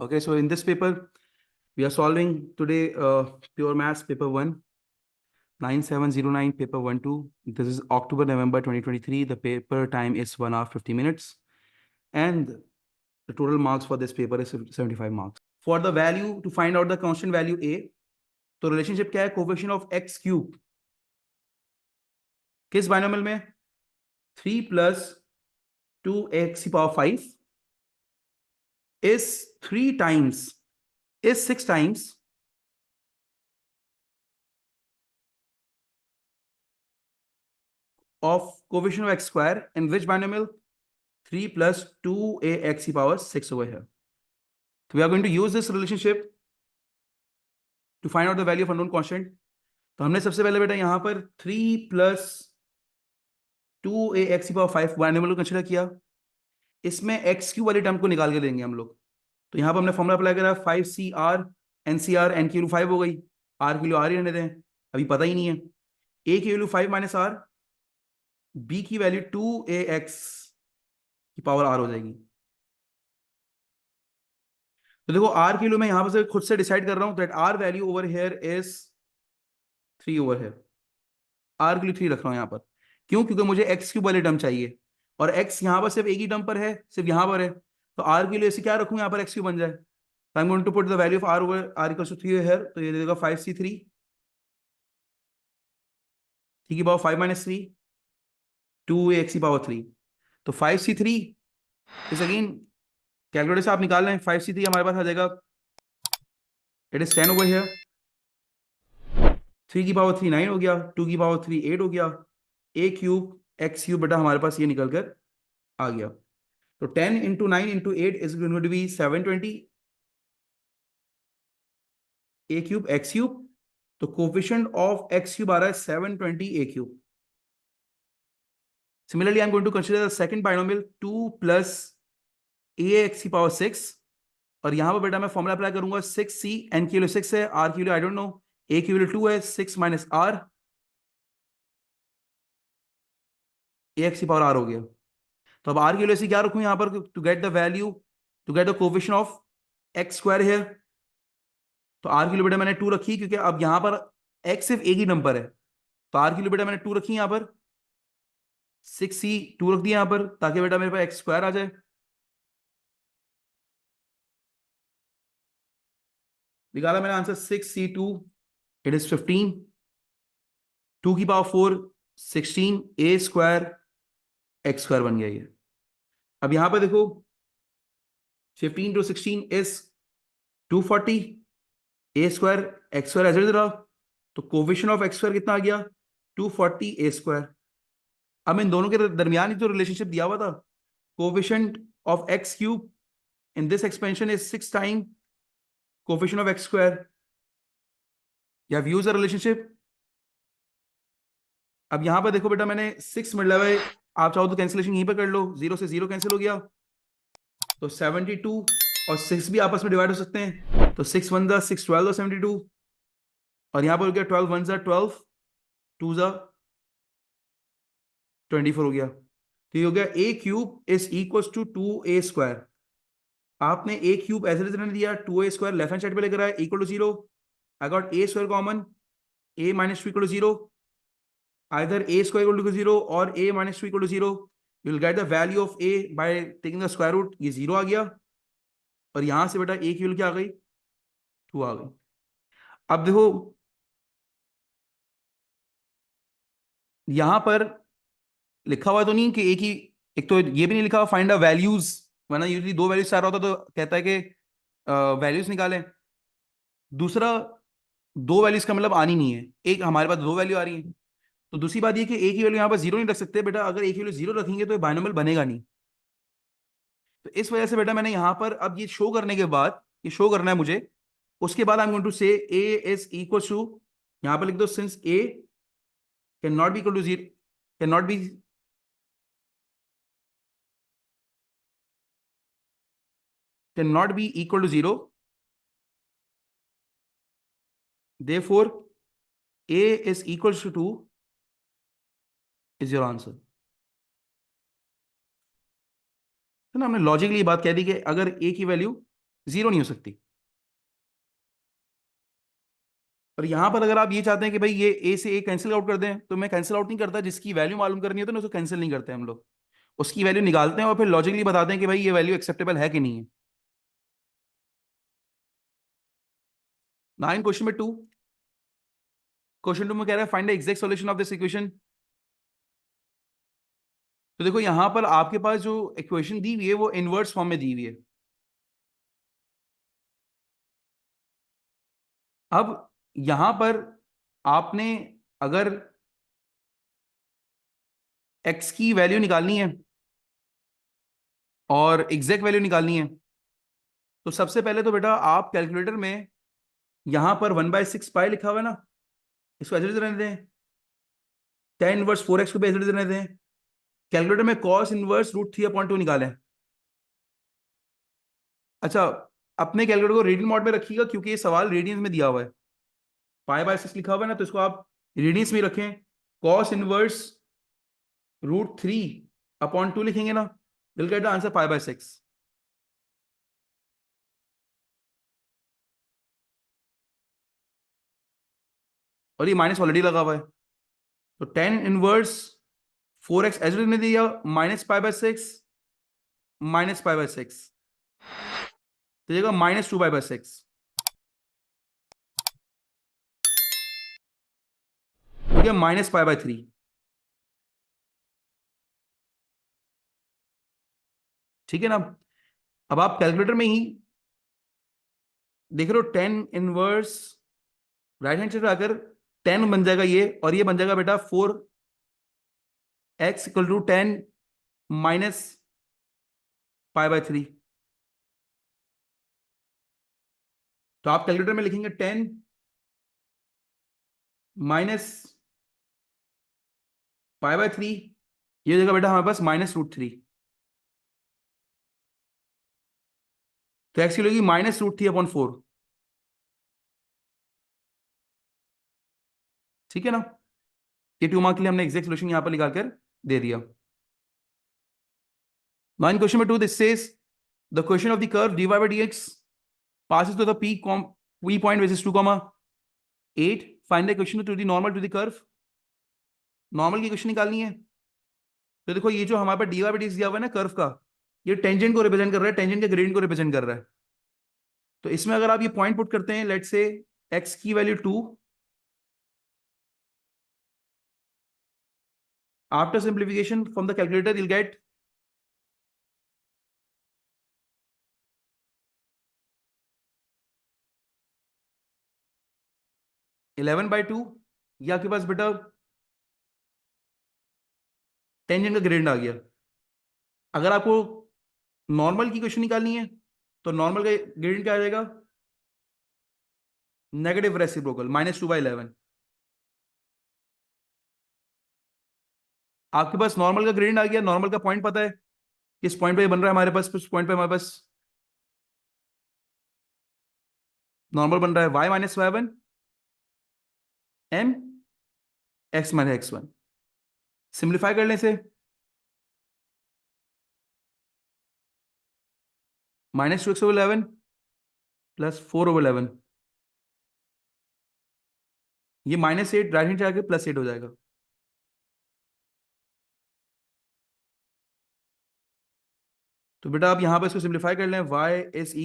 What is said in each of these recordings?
Okay, so in this paper, we are solving today pure maths paper 1, 9709, paper 1-2. This is October, November 2023. The paper time is 1 hour 50 minutes. And the total marks for this paper is 75 marks. For the value, to find out the constant value A, तो relationship क्या है? Coefficient of x cube. किस binomial में? 3 plus 2x power 5 is 3 times, is 6 times of coefficient of x square in which binomial? 3 plus 2ax power 6 over here. So we are going to use this relationship to find out the value of unknown constant. तो हमने सबसे पहले बेटा यहां पर 3 plus 2ax power 5 binomial को consider किया. इसमें x क्यूब वाली टर्म को निकाल के लेंगे हम लोग. तो यहां पर हमने फॉर्मूला अप्लाई करा 5cr ncr n की वैल्यू 5 हो गई. r की वैल्यू r ही रहने दें, अभी पता ही नहीं है. a की वैल्यू 5 माइनस r, b की वैल्यू 2ax की पावर r हो जाएगी. तो देखो r की वैल्यू मैं यहां पर से खुद से डिसाइड कर रहा हूं that r value over here is 3 over here. r की वैल्यू 3 रख रहा हूं यहां पर. क्यों? क्योंकि मुझे x क्यूब वाली टर्म चाहिए और x यहां पर सिर्फ एक ही टर्म पर है, सिर्फ यहां पर है. तो r की वैल्यू ऐसे क्या रखूं यहां पर x क्यूब बन जाए. तो I am going to put the value of r over r equals to 3 here. तो ये दे देगा 5c3 की पावर 5 माइनस 3 2ax की पावर 3. तो 5c3 इज अगेन कैलकुलेटर से आप निकाल लें. 5c3 हमारे पास आ जाएगा, इट इज 10 ओवर हियर. 3 की पावर 3 9 हो गया, 2 की पावर 3 8 हो गया. a क्यूब x क्यूब बेटा हमारे पास ये निकल कर आ गया. तो 10 into 9 into 8 is going to be 720 a cube x cube. तो कोफिशिएंट ऑफ x क्यूब आ रहा है 720 a cube. Similarly, I'm going to consider the second binomial 2 plus ax की पावर 6. और यहां पर बेटा मैं फॉर्मूला अप्लाई करूंगा 6c, n की वैल्यू 6 है, r की value I don't know, a की वैल्यू 2 है, 6 माइनस r, ax की पावर r हो गया. तो अब r की वैल्यू से क्या रखूं यहां पर to get the value, to get the coefficient of x square here. तो r की वैल्यू बेटा मैंने 2 रखी क्योंकि अब यहां पर x सिर्फ एक ही नंबर है. तो r की वैल्यू बेटा मैंने 2 रखी यहां पर, 6c 2 रख दिया यहां पर ताकि बेटा मेरे पास x स्क्वायर आ जाए. निकाला मैंने आंसर 6c2, इट इज 15. 2 की power 4 16, a square x square बन गया ये. अब यहां पर देखो 15 to 16 is 240, a square x square as रहा. तो कोफिशिएंट ऑफ x स्क्वायर कितना आ गया 240 a स्क्वायर. अब इन दोनों के दरमियान ही तो रिलेशनशिप दिया हुआ था. Coefficient of x cube in this expansion is 6 time coefficient of x square. You have used the relationship. अब यहां पर देखो बेटा मैंने 6 मतलब है, आप चाहो तो कैंसिलेशन यहीं पर कर लो, 0 से 0 कैंसिल हो गया. तो 72 और 6 भी आपस में डिवाइड हो सकते हैं. तो 6 1 जा 6 12 72. और यहां पर हो गया 12 1 जा 12 2 जा 24 हो गया. तो ये हो गया a cube is equal to 2a square. आपने a क्यूब ऐसे रहने दिया, 2a square left hand side पे लेकर आया equal to 0. I got a square common, a minus 2 equal to 0. either a square equal to 0 or a minus 2 equal to 0. You will get the value of a by taking the square root. ये 0 आ गया और यहां से बेटा a की value क्या आ गई 2 आ गई. अब देखो यहां पर लिखा हुआ तो नहीं कि a की, एक तो ये भी नहीं लिखा हुआ फाइंड द वैल्यूज, वरना यूजली 2 वैल्यूज आ रहा होता तो कहता है कि वैल्यूज निकालें. दूसरा 2 वैल्यूज का मतलब आनी नहीं है, एक हमारे पास 2 वैल्यू आ रही है. तो दूसरी बात ये कि a की वैल्यू यहाँ पर 0 नहीं रख सकते बेटा. अगर a की वैल्यू 0 रखेंगे तो बाइनोमियल बनेगा नहीं. तो इस वजह से बेटा मैंने यहां पर अब ये शो करने के बाद, ये शो करना है मुझे, उसके बाद I am going to say a is equal to, यहां पर लिख दो since a can not be equal to 0, can not be equal to 0, therefore a is equals to 2 is your answer. है ना, हमने लॉजिकली बात कह दी कि अगर a की वैल्यू जीरो नहीं हो सकती। और यहां पर अगर आप ये चाहते हैं कि भाई ये ए से ए कैंसिल आउट कर दें, तो मैं कैंसिल आउट नहीं करता, जिसकी वैल्यू मालूम करनी है तो उसको कैंसिल नहीं करते हम लोग, उसकी वैल्यू निकालते हैं और फिर लॉजिकली बताते हैं कि भाई ये वैल्यू एक्सेप्टेबल है कि नहीं है। 9 क्वेश्चन में 2, क्वेश्चन 2 में कह रहा है find the exact solution of this equation. तो देखो यहां पर आपके पास जो इक्वेशन दी हुई है वो इनवर्स फॉर्म में दी हुई है। अब यहां पर आपने अगर x की वैल्यू निकालनी है और एग्जैक्ट वैल्यू निकालनी है, तो सबसे पहले तो बेटा आप कैलकुलेटर में यहां पर 1/6 पाई लिखा हुआ है ना, इसको एज इट इज रहने दें। tan इनवर्स 4x को भी एज इट इज रहने दें। कैलकुलेटर में cos इनवर्स √3/2 निकालें। अच्छा, अपने कैलकुलेटर को रेडियन मॉड में रखिएगा क्योंकि ये सवाल रेडियंस में दिया हुआ है। π/6 लिखा हुआ है ना, तो इसको आप रेडियंस में रखें। cos इनवर्स √3/2 लिखेंगे ना, विल गेट द आंसर π/6। और ये माइनस ऑलरेडी लगा हुआ है, तो tan इनवर्स 4x एज ने दिया -π/6 -π/6, तो देगा -2π/6, हो गया -π/3। ठीक है ना। अब आप कैलकुलेटर में ही देख रहे हो, tan inverse right hand side आकर 10 बन जाएगा ये, और ये बन जाएगा बेटा 4x = 10 -π/3। तो आप कैलकुलेटर में लिखेंगे 10 -π/3, ये हो जाएगा बेटा हमारे पास -√3। तो एक्स की लगेगी -√3/4। ठीक है ना। ये 2 मार्क के लिए हमने एग्जैक्ट सोल्यूशन यहां पर निकाल कर दे दिया। Now in question number 2, this says the question of the curve dy by dx passes to the p point which is 2,8. Find the equation to the normal to the curve. Normal की question निकालनी है। तो देखो ये जो हमारे पास dy by dx दिया हुआ है ना कर्व का, ये टेंजेंट को रिप्रेजेंट कर रहा है, टेंजेंट के ग्रेडियंट को रिप्रेजेंट कर रहा है। तो इसमें अगर आप ये पॉइंट पुट करते हैं, लेट्स से x की value 2, after simplification from the calculator you'll get 11/2। ये आपके पास बेटा टेंजेंट का ग्रेडियंट आ गया। अगर आपको नॉर्मल की क्वेश्चन निकालनी है तो नॉर्मल का ग्रेडियंट क्या आ जाएगा, नेगेटिव रेसिप्रोकल -2/11। आपके पास नॉर्मल का ग्रेडियंट आ गया, नॉर्मल का पॉइंट पता है किस पॉइंट पे बन रहा है हमारे पास, किस पॉइंट पे हमारे पास नॉर्मल बन रहा है y-y1 m x-x1। सिंप्लीफाई कर लें इसे, -2x/11 +4/11, ये -8 राइट हैंड जाके +8 हो जाएगा। तो बेटा आप यहां पर इसको सिंप्लीफाई कर लें, y =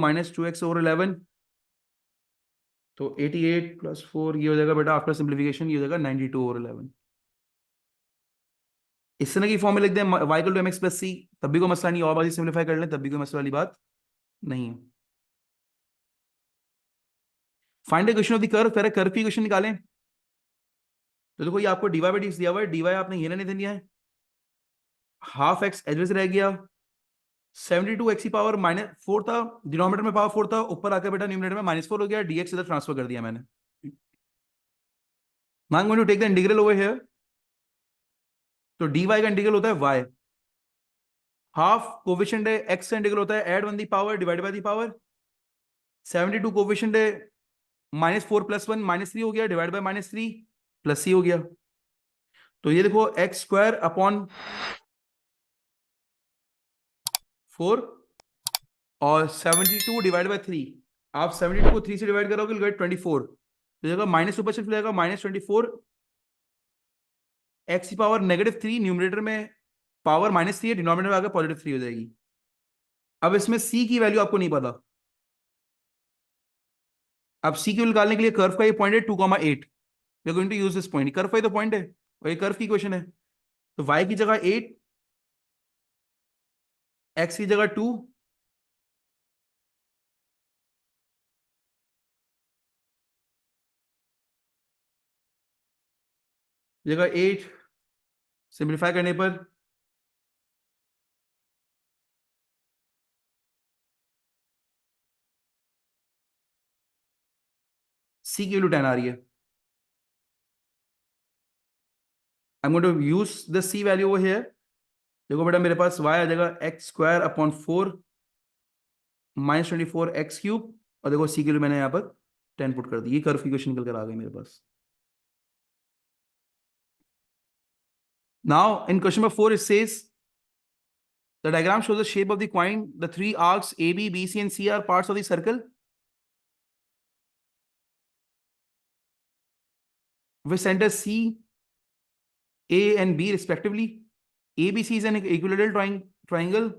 -2x/11, तो 88 + 4 ये हो जाएगा बेटा आफ्टर सिंप्लीफिकेशन, ये हो जाएगा 92/11। इस तरह की फॉर्म में लिख दें y = mx + c, तब भी कोई मसला नहीं, और बात सिंप्लीफाई कर लें तब भी कोई मसला वाली बात नहीं है। Find the equation of the curve, कह रहे कर्व की इक्वेशन निकालें। तो देखो ये आपको dy by dx दिया हुआ है, dy आपने ये लेने दिया है, हाफ एक्स एडजस्ट रह गया, 72x की पावर -4 था, डिनोमिनेटर में पावर 4 था, ऊपर आकर बेटा न्यूमरेटर में -4 हो गया, dx इधर ट्रांसफर कर दिया मैंने। Now I am going to take the integral over here. तो dy का इंटीग्रल होता है y, हाफ कोफिशिएंट है x का इंटीग्रल होता है add 1 the power divide by the power, 72 coefficient है -4 + 1 -3 हो गया, डिवाइड बाय -3 + c हो गया। तो ये देखो x² / 4 और 72 डिवाइड बाई 3, आप 72 को 3 से डिवाइड करोगे, गेट 24, तो जगह माइनस ऊपर शिफ्ट जाएगा, -24 एक्स की पावर -3, न्यूमरेटर में पावर -3 है, डिनोमिनेटर में आकर +3 हो जाएगी। अब इसमें सी की वैल्यू आपको नहीं पता। अब सी की निकालने के लिए कर्व का ये पॉइंट है 2,8, we are going to use this point, curve का ही तो पॉइंट है और ये कर्व की क्वेश्चन है। तो y की जगह 8, x की जगह 2, जगह 8, सिंप्लीफाई करने पर सी की वैल्यू 10 आ रही है। I am going to use the C value over here. देखो बेटा मेरे पास y आ जाएगा x² / 4 -24 x³ और देखो सी के लिए मैंने यहाँ पर 10 पुट कर दी। ये कर्व की क्वेश्चन निकल कर आ गई मेरे पास। Now in question number 4 it says the diagram shows the shape of the coin, the three arcs AB, BC and C are parts of the circle with centers C, A and B respectively. ABC is an equilateral triangle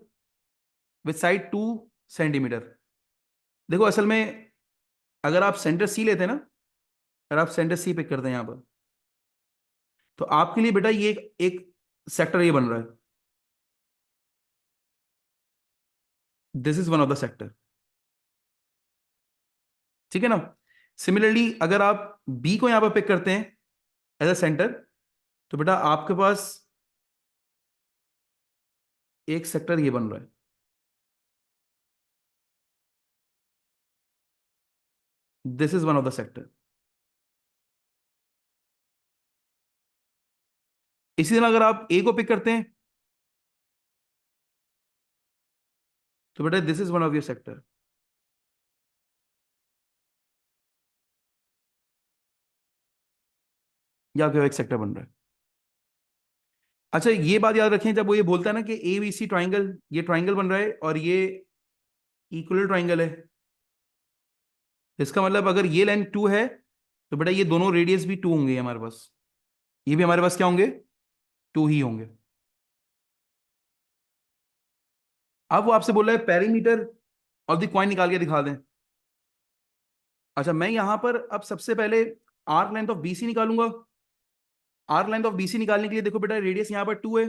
with side 2 centimetre. देखो असल में अगर आप centre C लेते हैं ना, अगर आप सेंटर सी पिक करते हैं यहां पर, तो आपके लिए बेटा ये एक सेक्टर ये बन रहा है, this is one of the sector, ठीक है ना। सिमिलरली अगर आप बी को यहां पर पिक करते हैं एज अ सेंटर, तो बेटा आपके पास एक सेक्टर ये बन रहा है, this is one of the sector. इसी तरह अगर आप ए को पिक करते हैं, तो बेटा this is one of your sector. या आपके एक सेक्टर बन रहा है। अच्छा ये बात याद रखें, जब वो ये बोलता है ना कि ए बी सी ट्राइंगल, ये ट्राइंगल बन रहा है और ये इक्वल ट्राइंगल है, इसका मतलब अगर ये लेंथ 2 है तो बेटा ये दोनों रेडियस भी 2 होंगे हमारे पास, ये भी हमारे पास क्या होंगे, 2 ही होंगे। अब वो आपसे बोल रहा है पेरीमीटर ऑफ द कॉइन निकाल के दिखा दें। अच्छा मैं यहां पर अब सबसे पहले आर्क लेंथ ऑफ बीसी निकालूंगा। आर्क लेंथ ऑफ बीसी निकालने के लिए देखो बेटा रेडियस यहां पर 2 है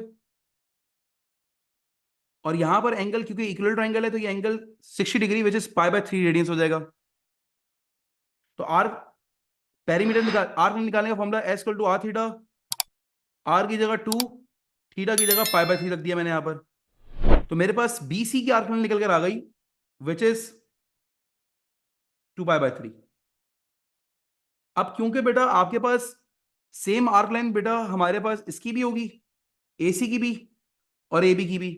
और यहां पर एंगल क्योंकि इक्वल ट्राइंगल है तो ये angle 60 degree which is π/3 radians हो जाएगा। तो आर्क पेरीमीटर निकाल, आर्क निकालने का formula S equal to R theta, R की जगह 2, थीटा की जगह π/3 रख दिया मैंने यहां पर। तो मेरे पास बी सी की आर्क लेंथ निकल कर आ गई विच इज 2π/3। अब क्योंकि बेटा आपके पास सेम आर्क लाइन बेटा हमारे पास इसकी भी होगी, एसी की भी और एबी की भी,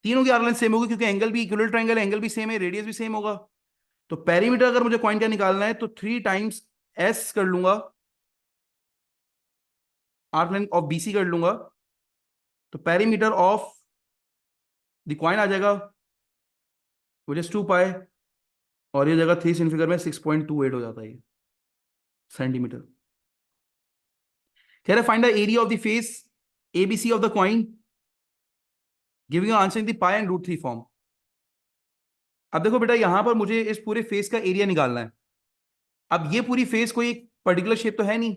तीनों की आर्क लाइन सेम होगी क्योंकि एंगल भी इक्वल ट्राइंगल है, एंगल भी सेम है, रेडियस भी सेम होगा। तो पेरीमीटर अगर मुझे कॉइन का निकालना है तो 3 टाइम्स एस कर लूंगा, आर्क लाइन ऑफ बीसी कर लूंगा, तो पेरीमीटर ऑफ द कॉइन आ जाएगा विच इज 2π और ये जगह 3 सिग्निफिकर में 6.28 हो जाता है सेंटीमीटर। कह रहे find the area of the face ABC of the coin giving answer in the pi and √3 form. अब देखो बेटा यहां पर मुझे इस पूरे फेस का एरिया निकालना है। अब ये पूरी फेस कोई एक पर्टिकुलर शेप तो है नहीं,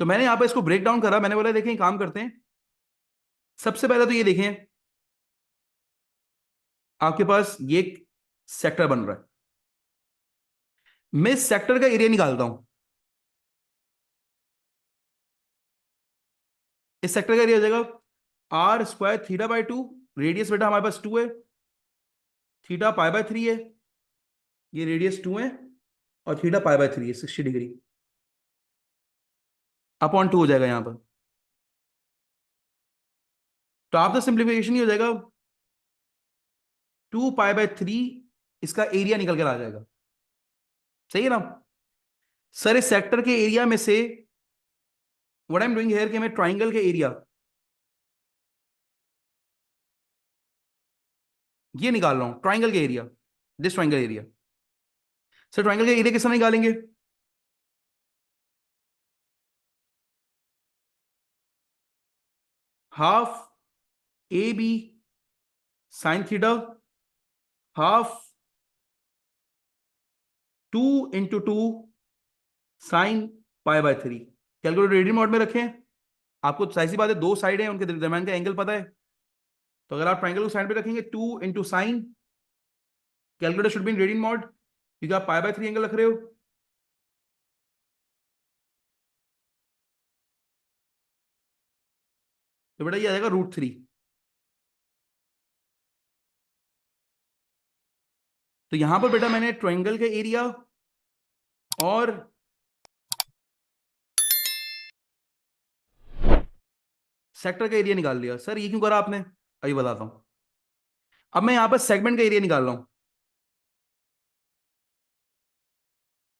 तो मैंने यहां पर इसको ब्रेक डाउन करा। मैंने बोला देखें काम करते हैं, सबसे पहले तो ये देखें आपके पास ये सेक्टर बन रहा है, मैं इस सेक्टर का एरिया निकालता हूं। इस सेक्टर का एरिया हो जाएगा r² θ/2, रेडियस बेटा हमारे पास 2 है, थीटा π/3 है, ये रेडियस 2 है और थीटा π/3 है 60 डिग्री, अपॉन 2 हो जाएगा यहां पर। तो आपका सिंप्लीफिकेशन ही हो जाएगा 2π/3, इसका एरिया निकल कर आ जाएगा। सही है ना सर। इस सेक्टर के एरिया में से what I am doing here कि मैं ट्राइंगल के एरिया, ये निकाल रहा हूं ट्राइंगल का area, this triangle area. Sir triangle का एरिया किस तरह निकालेंगे? Half A B sine theta, half 2 × 2 sine π/3। Calculator reading mode में रखें। आपको सही सी बात है, दो साइड है, उनके दरमियान का एंगल पता है, तो अगर आप ट्राइंगल को साइड पे रखेंगे 2 × sine, calculator should be in reading mode क्योंकि आप π/3 एंगल रख रहे हो। तो बेटा ये आ जाएगा √3। तो यहां पर बेटा मैंने ट्राइंगल का एरिया और सेक्टर का एरिया निकाल लिया। सर ये क्यों करा आपने? अभी बताता हूं। अब मैं यहां पर सेगमेंट का एरिया निकाल रहा हूं।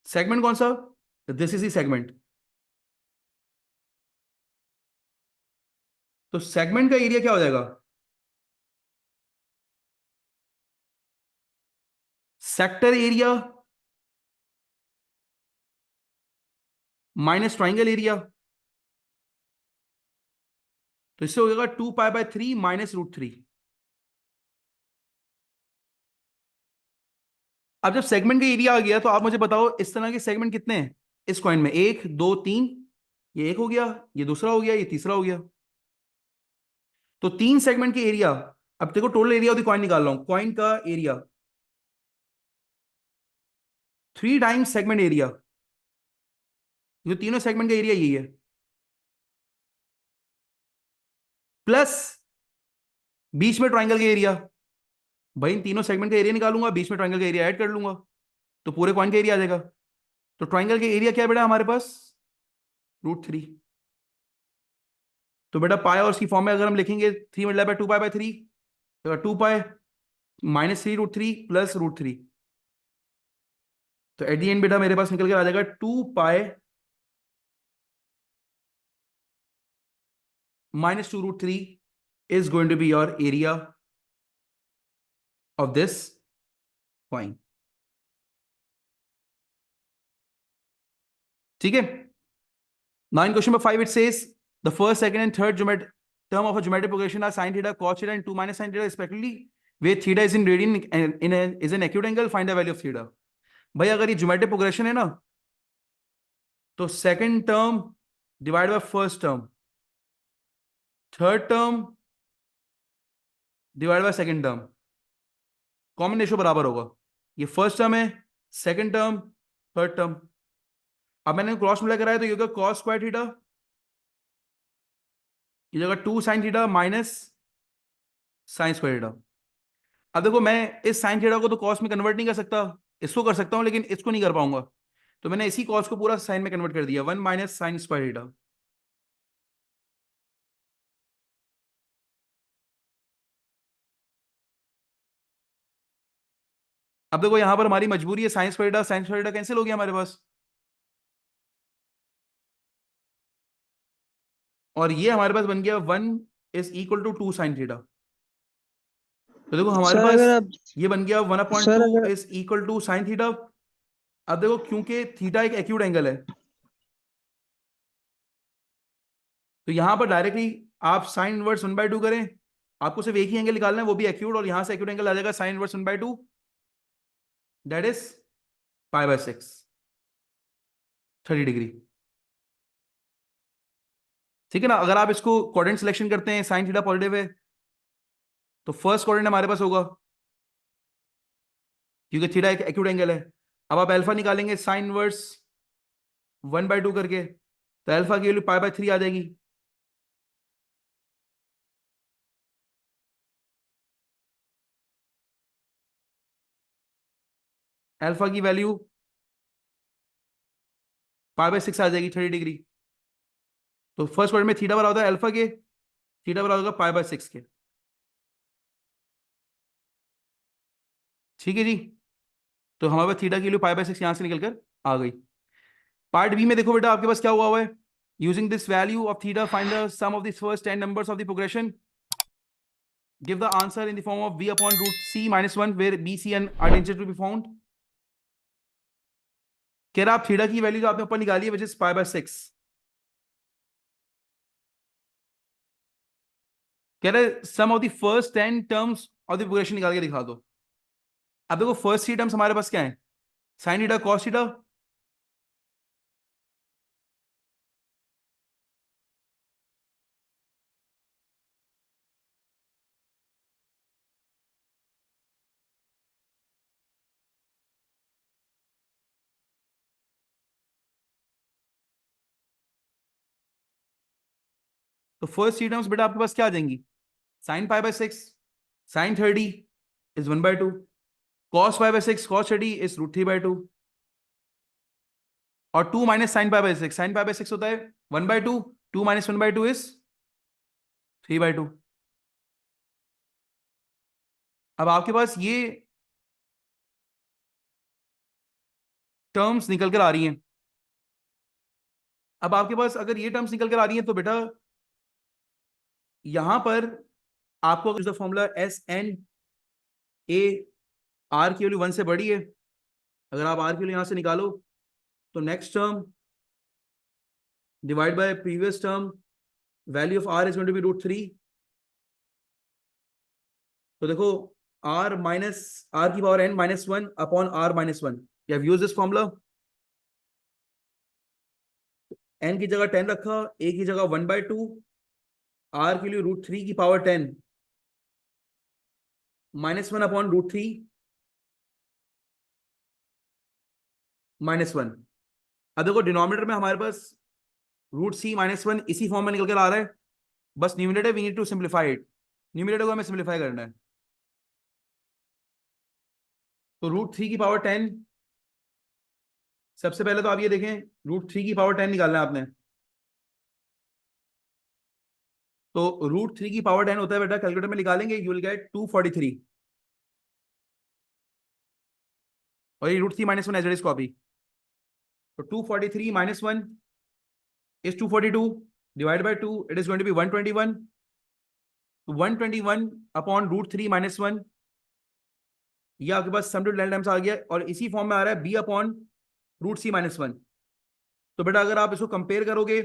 सेगमेंट कौन सा? This is the segment. तो सेगमेंट का एरिया क्या हो जाएगा? Sector area minus triangle area, तो इससे हो जाएगा 2π/3 माइनस √3। अब जब सेगमेंट का एरिया आ गया तो आप मुझे बताओ इस तरह के सेगमेंट कितने हैं इस कॉइन में? 1 2 3। ये एक हो गया, ये दूसरा हो गया, ये तीसरा हो गया। तो 3 सेगमेंट के एरिया। अब देखो total area of the coin निकाल रहा हूं, कॉइन का एरिया 3 टाइम्स सेगमेंट एरिया, जो तीनों सेगमेंट का एरिया यही है, प्लस बीच में ट्राइंगल का एरिया। भाई इन तीनों सेगमेंट का एरिया निकालूंगा, बीच में ट्राइंगल का एरिया ऐड कर लूंगा, तो पूरे कॉइन का एरिया आ जाएगा। तो ट्राइंगल का एरिया क्या है बेटा हमारे पास? √3। तो बेटा पाई और उसकी फॉर्म में अगर हम लिखेंगे 3 मल्टीप्लाई बाय 2π/3, तो 2π माइनस 3 √3 प्लस √3। तो एट दी एंड बेटा मेरे पास निकल के आ जाएगा 2π minus 2 √3 is going to be your area of this coin. ठीक है। Now in question number 5 it says the first, second and third term of a geometric progression are sin theta, cos theta and 2 minus sin theta respectively, where theta is in radian and is an acute angle. Find the value of theta. भाई अगर ये geometric progression है ना, तो second term divide by first term, third term divide by second term, common ratio बराबर होगा। ये first term है, सेकंड टर्म, थर्ड टर्म। अब मैंने क्रॉस मल्टीप्लाई कराया तो ये होगा cos स्क्वायर थीटा, ये जगह 2 sin theta minus sine square theta. अब देखो मैं इस साइन थीटा को तो कॉस में कन्वर्ट नहीं कर सकता, इसको कर सकता हूं लेकिन इसको नहीं कर पाऊंगा, तो मैंने इसी कॉस को पूरा साइन में कन्वर्ट कर दिया, 1 माइनस साइन स्क्वायर थीटा। अब देखो यहां पर हमारी मजबूरी है, sine square theta sine square theta cancel हो गया हमारे पास, और ये हमारे पास बन गया 1 is equal to 2 sine theta. तो देखो हमारे सर पास अगर आप ये बन गया 1/2 सर अगर is equal to sine theta. अब देखो क्योंकि थीटा एक एक्यूट एंगल है, तो यहां पर डायरेक्टली आप साइन इनवर्स 1/2 करें, आपको सिर्फ एक ही एंगल निकालना है, वो भी एक्यूट, और यहां से एक्यूट एंगल आ जाएगा sine inverse 1/2, that is π/6, 30 degree. ठीक है ना। अगर आप इसको कोऑर्डिनेट सिलेक्शन करते हैं, साइन थीटा पॉजिटिव है, तो फर्स्ट कोऑर्डिनेट हमारे पास होगा, क्योंकि थीटा एक एक्यूट एंगल है। अब आप अल्फा निकालेंगे साइन इनवर्स 1/2 करके, तो अल्फा की वैल्यू π/3 आ जाएगी। अल्फा की वैल्यू π/6 आ जाएगी, 30 डिग्री। तो फर्स्ट कोऑर्डिनेट में थीटा बराबर होता है अल्फा के, थीटा बराबर होगा π/6 के। ठीक है जी। तो हमारे पास थीटा की वैल्यू π/6 यहां से निकलकर आ गई। पार्ट बी में देखो बेटा आपके पास क्या हुआ है, using this value of theta find the sum of the first 10 numbers of the progression. Give the answer in the form of b upon root c minus 1 where b, c and are tangent to be found. कह रहा आप theta की value जो आपने ऊपर निकाली है which is pi by 6. कह रहे sum of the first 10 terms of the progression निकाल के दिखा दो. अब देखो फर्स्ट 3 टर्म्स हमारे पास क्या है, साइन थीटा कॉस थीटा. तो फर्स्ट 3 टर्म्स बेटा आपके पास क्या आ जाएंगी, sine pi by 6, sine 30 is 1/2, cos pi by 6 cos 30 is √3/2, और 2 minus sine pi by 6, sine pi by 6 होता है 1/2, 2 माइनस 1/2 इज 3/2. अब आपके पास ये टर्म्स निकल कर आ रही हैं. अब आपके पास अगर ये टर्म्स निकल कर आ रही हैं तो बेटा यहां पर आपको the formula S N A R की वैल्यू 1 से बड़ी है. अगर आप आर की वैल्यू यहां से निकालो तो next term divide by previous term, value of R is going to be √3. तो देखो आर माइनस आर की power N minus 1 upon R minus 1. You have used this formula. N की जगह 10 रखा, ए की जगह 1/2, आर के लिए √3 की पावर 10 माइनस 1 अपॉन √3 माइनस 1. अब देखो डिनोमिनेटर में हमारे पास √c माइनस 1 इसी फॉर्म में निकल कर आ रहा है. बस numerator we need to simplify it. Numerator को हमें सिंप्लीफाई करना है. तो √3 की पावर 10, सबसे पहले तो आप ये देखें √3 की पावर 10 निकालना है आपने. तो √3 की पावर 10 होता है बेटा, कैलकुलेटर में निकालेंगे यू विल गेट 243, और ये √3 minus 1 as it is copy. तो 243 minus 1 is 242 divided by 2, it is going to be 121. 121 upon √3 minus 1, ये आपके पास सम टू टाइम्स आ गया, और इसी फॉर्म में आ रहा है b अपॉन √c माइनस 1. तो बेटा अगर आप इसको कंपेयर करोगे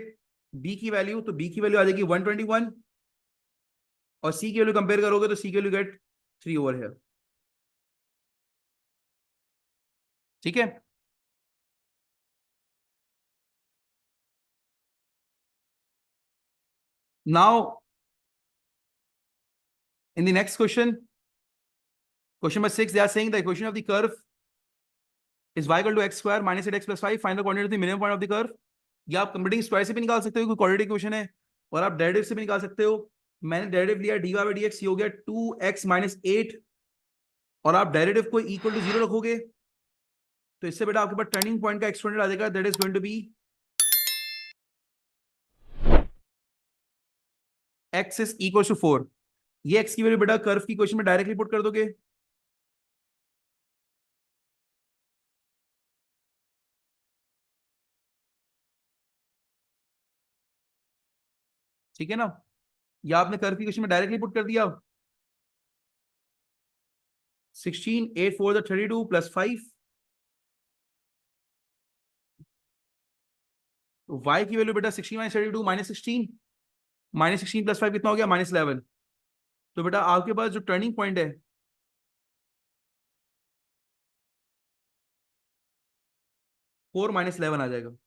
b की वैल्यू, तो b की वैल्यू आ जाएगी 121, और c की वैल्यू कंपेयर करोगे तो c की वैल्यू गेट 3 ओवर हियर. ठीक है. Now in the next question, question number 6, they are saying the equation of the curve is y equal to x square minus 8x plus 5. Find the coordinate of the minimum point of the curve. ये आप computing square से भी निकाल सकते हो, कोई quadratic equation है, और आप डेरिवेटिव से भी निकाल सकते हो. मैंने डेरिवेटिव लिया dy by dx, ये हो गया 2x minus 8, और आप डेरिवेटिव को इक्वल टू 0 रखोगे तो इससे बेटा आपके पास टर्निंग पॉइंट का एक्सपोनेंट आ जाएगा, that is going to be x is equal to 4. ये x की वैल्यू बेटा कर्व की इक्वेशन में डायरेक्टली पुट कर दोगे. ठीक है ना, या आपने कर्व की इक्वेशन में डायरेक्टली पुट कर दिया. 16 8 4 the 32 plus 5, तो y की वैल्यू बेटा 16 माइनस 32 माइनस 16 प्लस 5 कितना हो गया, -11. तो बेटा आपके पास जो टर्निंग पॉइंट है 4 माइनस 11 आ जाएगा.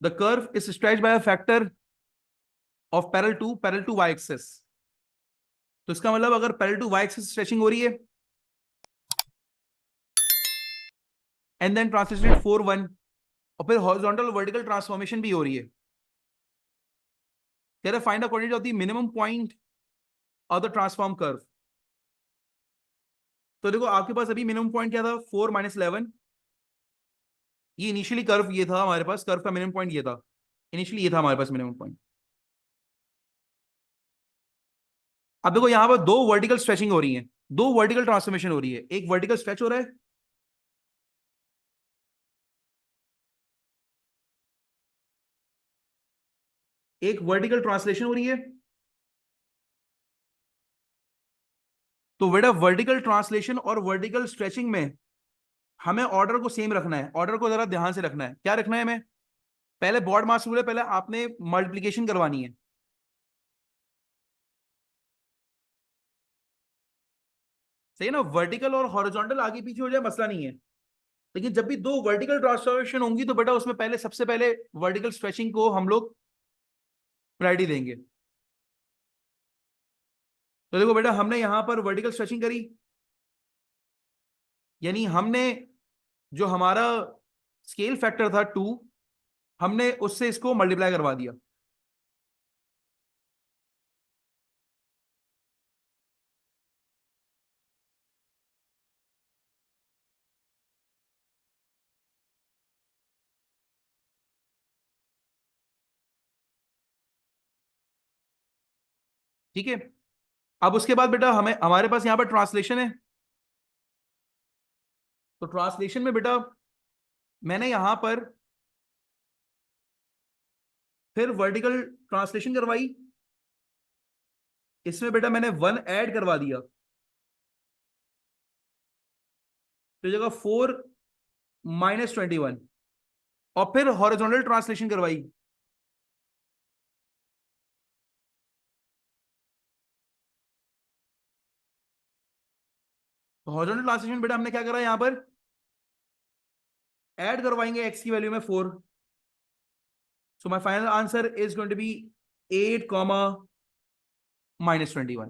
The curve is stretched by a factor of parallel to y axis. तो इसका मतलब अगर parallel to y axis stretching हो रही है एंड देन ट्रांसलेटेड 4 1, और फिर हॉरिजॉन्टल वर्टिकल ट्रांसफॉर्मेशन भी हो रही है. कह रहे find the coordinate of the minimum point of the transform curve. तो देखो आपके पास अभी मिनिमम पॉइंट क्या था, 4 माइनस 11. ये इनिशियली कर्व ये था हमारे पास, कर्व का मिनिमम पॉइंट ये था, इनिशियली ये था हमारे पास मिनिमम पॉइंट. अब देखो यहां पर दो वर्टिकल स्ट्रेचिंग हो रही है, दो वर्टिकल ट्रांसफॉर्मेशन हो रही है, एक वर्टिकल स्ट्रेच हो रहा है, एक वर्टिकल ट्रांसलेशन हो रही है। तो बेटा वर्टिकल ट्रांसलेशन और वर्टिकल स्ट्रेचिंग में हमें ऑर्डर को सेम रखना है, ऑर्डर को जरा ध्यान से रखना है। क्या रखना है हमें? पहले बॉड मास रूल है, पहले आपने मल्टीप्लीकेशन करवानी है। सही है ना? वर्टिकल और हॉरिजॉन्टल आगे पीछे हो जाए मसला नहीं है, लेकिन जब भी दो वर्टिकल ट्रांसफॉर्मेशन होंगी तो बेटा उसमें पहले सबसे पहले वर्टिकल स्ट्रेचिंग को हम लोग प्रायोरिटी देंगे। तो देखो बेटा हमने यहां पर वर्टिकल स्ट्रेचिंग करी, यानी हमने जो हमारा स्केल फैक्टर था 2, हमने उससे इसको मल्टीप्लाई करवा दिया। ठीक है, अब उसके बाद बेटा हमें हमारे पास यहां पर ट्रांसलेशन है। तो ट्रांसलेशन में बेटा मैंने यहां पर फिर वर्टिकल ट्रांसलेशन करवाई, इसमें बेटा मैंने 1 ऐड करवा दिया, तो जगह 4 माइनस 21, और फिर हॉरिजॉन्टल ट्रांसलेशन करवाई। तो हॉरिजॉन्टल ट्रांसलेशन बेटा हमने क्या करा, यहां पर ऐड करवाएंगे एक्स की वैल्यू में 4। So my final answer is going to be 8 comma minus 21।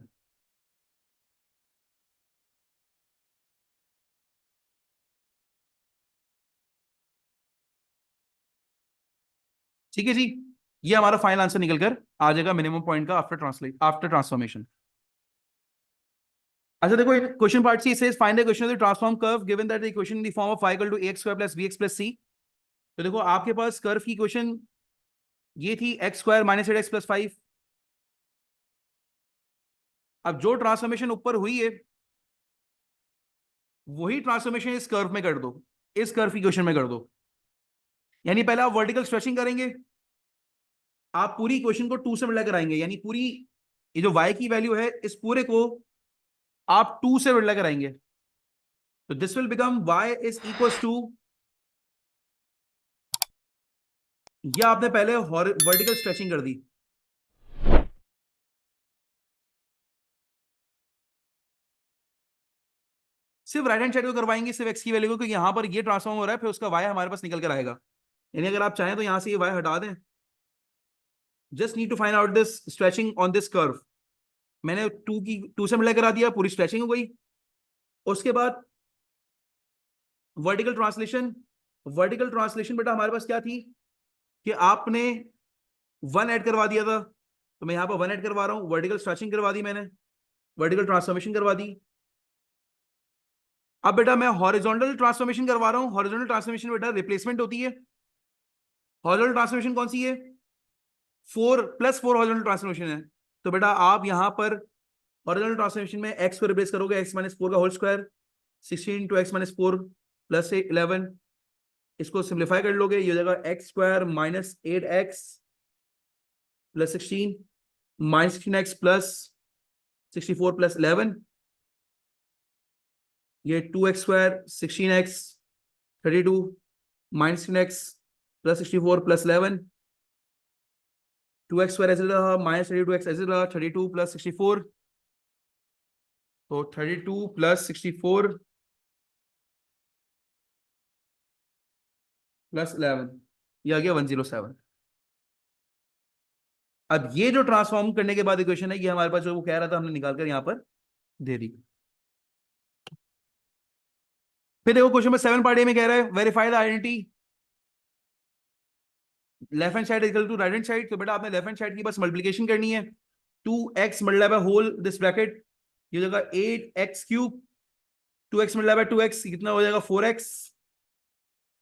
ठीक है जी, ये हमारा फाइनल आंसर निकल कर आ जाएगा मिनिमम पॉइंट का आफ्टर ट्रांसफॉर्मेशन। अच्छा देखो question part C says find the equation of the transform curve given that the equation in the form of y equal to ax square plus bx plus c। तो देखो आपके पास curve की equation ये थी x square minus 8x plus 5। अब जो transformation ऊपर हुई है वही ट्रांसफॉर्मेशन इस कर्व में कर दो, इस कर्व की इक्वेशन में कर दो। यानी पहले आप वर्टिकल स्ट्रेचिंग करेंगे, आप पूरी इक्वेशन को 2 से मल्टीप्लाई कराएंगे, यानी पूरी ये जो y की वैल्यू है इस पूरे को आप 2 से मल्टीप्लाई कराएंगे। तो this will become y is equals to, ये आपने पहले वर्टिकल स्ट्रेचिंग कर दी। सिर्फ राइट हैंड साइड को करवाएंगे, सिर्फ x की वैल्यू को, क्योंकि यहां पर ये ट्रांसफॉर्म हो रहा है, फिर उसका y हमारे पास निकल कर आएगा। यानी अगर आप चाहें तो यहां से ये y हटा दें। Just need to find out this stretching on this curve. मैंने 2 से मल्टीप्लाई करा दिया, पूरी स्ट्रेचिंग हो गई। उसके बाद वर्टिकल ट्रांसलेशन, वर्टिकल ट्रांसलेशन बेटा हमारे पास क्या थी कि आपने 1 ऐड करवा दिया था, तो मैं यहां पर 1 ऐड करवा रहा हूं, वर्टिकल स्ट्रेचिंग करवा दी मैंने, वर्टिकल ट्रांसफॉर्मेशन करवा दी। अब बेटा मैं हॉरिजॉन्टल ट्रांसफॉर्मेशन करवा रहा हूं। हॉरिजॉन्टल ट्रांसफॉर्मेशन बेटा रिप्लेसमेंट होती है। हॉरिजॉन्टल ट्रांसफॉर्मेशन कौन सी है? 4 प्लस 4 हॉरिजॉन्टल ट्रांसफॉर्मेशन है। तो बेटा आप यहां पर हॉरिजॉन्टल ट्रांसफॉर्मेशन में x को रिप्लेस करोगे, x माइनस 4 का whole square, 16 into x minus 4 plus 11, इसको सिंप्लीफाई कर लोगे, ये हो जाएगा x square minus 8x plus 16 minus 16x plus 64 plus 11, ये 2x square 16x 32 minus 16x plus 64 plus 11, 2x square ऐसे रहा माइनस 32x ऐसे रहा, 32 प्लस 64, तो 32 प्लस 64 प्लस 11, ये आ गया 107। अब ये जो ट्रांसफॉर्म करने के बाद इक्वेशन है, ये हमारे पास जो वो कह रहा था हमने निकाल कर यहां पर दे दी। फिर देखो क्वेश्चन में 7 पार्ट ए में कह रहा है verify the identity left hand side equal to right hand side. तो बेटा आपने लेफ्ट हैंड साइड की बस मल्टीप्लिकेशन करनी है, 2x multiply by whole this bracket, ये हो जाएगा 8x cube, 2x multiply bye 2x कितना हो जाएगा 4x,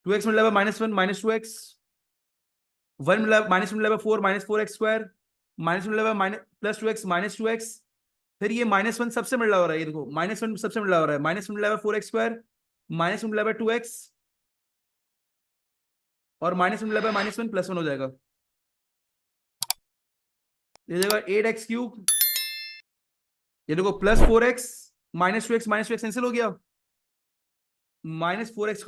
2x multiply bye -1 -2x, 1 minus multiply by 4 -4x square, minus multiply by plus 2x -2x, फिर ये -1 सबसे मिला हो रहा है, ये देखो -1 सबसे मिला हो रहा है, -1 मिला है 4x², -1 मिला है 2x, और -1 मिला है -1 +1 हो जाएगा, ये जाएगा 8x³, ये देखो +4x, -2x कैंसिल हो गया, -4x²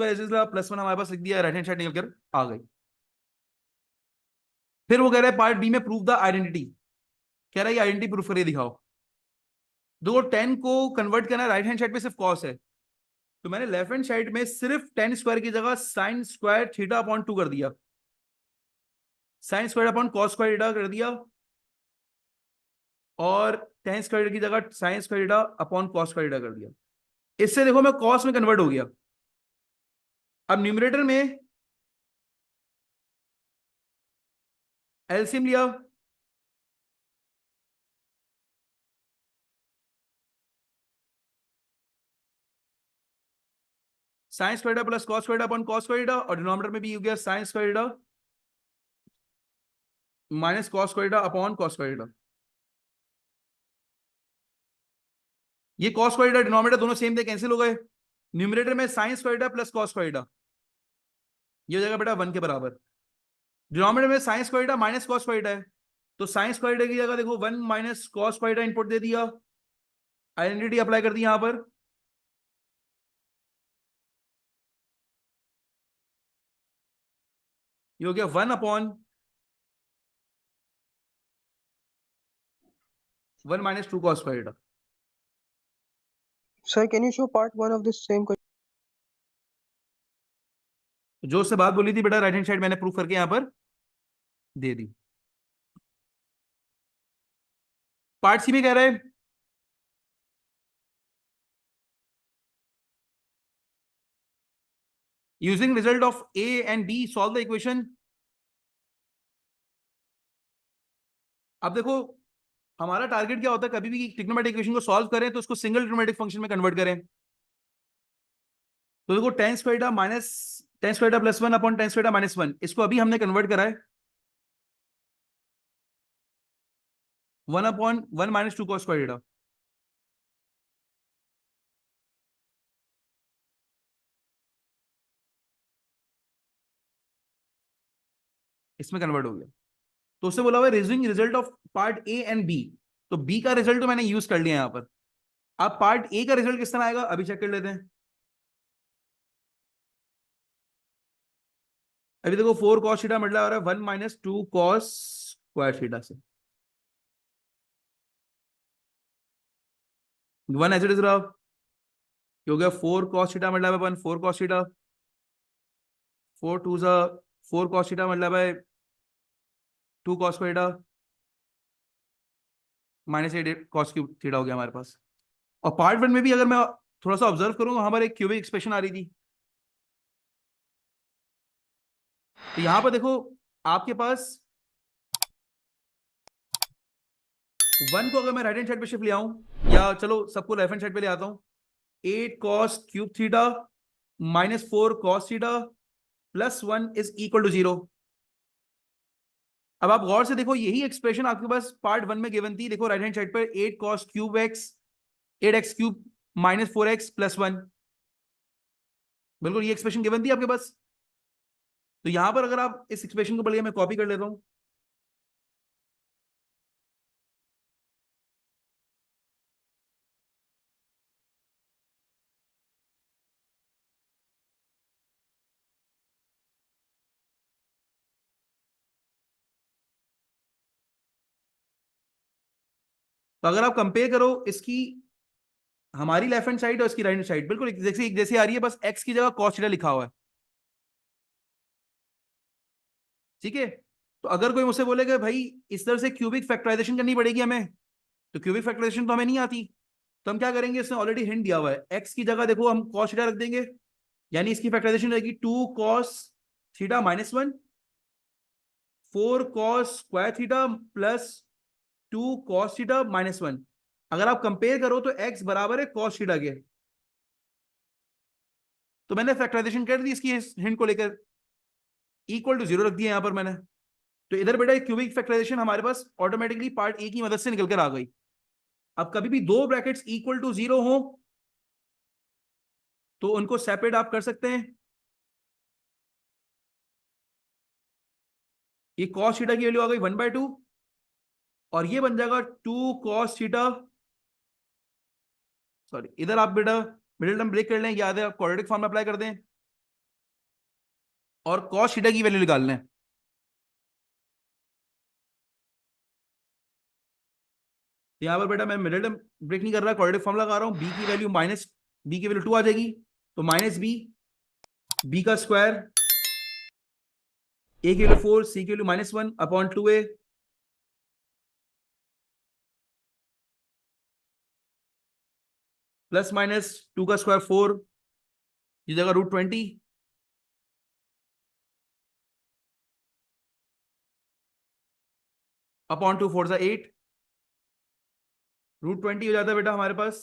+1 हमारे पास लिख दिया, राइट हैंड साइड निकल कर आ गई। फिर वो कह रहा है पार्ट बी में प्रूव द आइडेंटिटी, कह रहा है आइडेंटिटी प्रूफ करके दिखाओ। देखो 10 को कन्वर्ट करना है राइट हैंड साइड पे सिर्फ कॉस है, तो मैंने लेफ्ट हैंड साइड में सिर्फ tan² की जगह sin² θ/2 कर दिया, sin² कर दिया, और tan² की जगह sin² θ/cos² कर दिया। इससे देखो मैं कॉस में कन्वर्ट हो गया। अब न्यूमरेटर में एलसीएम लिया, sin² प्लस cos² और डिनोमिनेटर में भी हो गया sin² माइनस cos²/cos²। ये cos² डिनोमिनेटर दोनों सेम थे, कैंसिल हो गए। न्यूमरेटर में sin² प्लस cos², ये हो जाएगा बेटा 1 के बराबर। डिनोमिनेटर में sin² माइनस cos² है, तो sin² की जगह देखो 1 माइनस cos² इनपुट दे दिया, आइडेंटिटी अप्लाई कर दी यहां पर, ये हो गया 1/(1 - 2 cos²। Sir, can you show part 1 of this same question? जो उससे बात बोली थी बेटा राइट हैंड साइड मैंने प्रूफ करके यहां पर दे दी। पार्ट सी में कह रहे हैं using result of A and B solve the equation. अब देखो हमारा टारगेट क्या होता है, कभी भी ट्रिग्नोमेट्रिक इक्वेशन को सॉल्व करें तो उसको सिंगल ट्रिग्नोमेट्रिक फंक्शन में कन्वर्ट करें। तो देखो tan² minus tan² +1 upon tan² -1, इसको अभी हमने कन्वर्ट करा है 1/(1 - 2 cos²। इसमें कन्वर्ट हो गया, तो उससे बोला हुआ है using result of part A and B, तो बी का रिजल्ट तो मैंने यूज कर लिया यहां पर। अब पार्ट ए का रिजल्ट किस तरह आएगा अभी चेक कर लेते हैं। अभी देखो 4 cos थीटा मिल रहा है 1 - 2 cos² से 1 एज इट इज रहा, हो गया 4 cos थीटा मिल रहा है 4 cos थीटा, 4 2 4 cos थीटा मिल रहा है 2 cos² -8 cos³ थीटा हो गया हमारे पास। और पार्ट 1 में भी अगर मैं थोड़ा सा ऑब्जर्व करूं तो हमारे एक क्यूबिक एक्सप्रेशन आ रही थी, तो यहां पर देखो आपके पास 1 को अगर मैं राइट हैंड साइड पे शिफ्ट ले आऊं, या चलो सबको लेफ्ट हैंड साइड पे ले आता हूं, 8 cos³ theta -4 cos theta +1 is equal to 0। अब आप गौर से देखो यही एक्सप्रेशन आपके पास पार्ट 1 में गिवन थी, देखो राइट हैंड साइड पर 8 cos³ 8x³ -4x +1, बिल्कुल ये एक्सप्रेशन गिवन थी आपके पास। तो यहां पर अगर आप इस एक्सप्रेशन को बढ़िया मैं कॉपी कर लेता हूं, तो अगर आप कंपेयर करो इसकी हमारी लेफ्ट हैंड साइड और इसकी राइट हैंड साइड बिल्कुल जैसे जैसे आ रही है, बस x की जगह cos थीटा लिखा हुआ है, ठीक है। तो अगर कोई मुझसे बोलेगा भाई इस तरह से क्यूबिक फैक्टराइजेशन करनी पड़ेगी हमें, तो क्यूबिक फैक्टराइजेशन तो हमें नहीं आती, तो हम क्या करेंगे, इसने ऑलरेडी हिंट दिया हुआ है, x की जगह देखो हम cos थीटा रख देंगे, यानी इसकी फैक्टराइजेशन रहेगी 2 cos theta -1 4 cos² theta +2 cos theta -1। अगर आप कंपेयर करो तो x बराबर है cos थीटा के, तो मैंने फैक्टराइजेशन कर दी इसकी हिंट को लेकर, इक्वल टू 0 रख दिया यहां पर मैंने। तो इधर बेटा क्यूबिक फैक्टराइजेशन हमारे पास ऑटोमेटिकली पार्ट ए की मदद से निकल कर आ गई। अब कभी भी दो ब्रैकेट्स इक्वल टू 0 हो तो उनको सेपरेट आप कर सकते हैं। ये cos थीटा की वैल्यू आ गई 1/2 और ये बन जाएगा 2 cos थीटा। सॉरी, इधर आप बेटा मिडिल टर्म ब्रेक कर लें, याद है क्वाड्रेटिक फॉर्म अप्लाई कर दें और cos थीटा की वैल्यू निकाल लें। यहां पर बेटा मैं मिडिल टर्म ब्रेक नहीं कर रहा, क्वाड्रेटिक फॉर्म लगा रहा हूं। बी की वैल्यू माइनस बी की वैल्यू 2 आ जाएगी, तो माइनस बी का स्क्वायर, ए की वैल्यू 4, सी की value -1 upon 2a plus minus 2 का स्क्वायर 4, ये जगह √20 अपॉन 2 4 8, √20 हो जाता है बेटा हमारे पास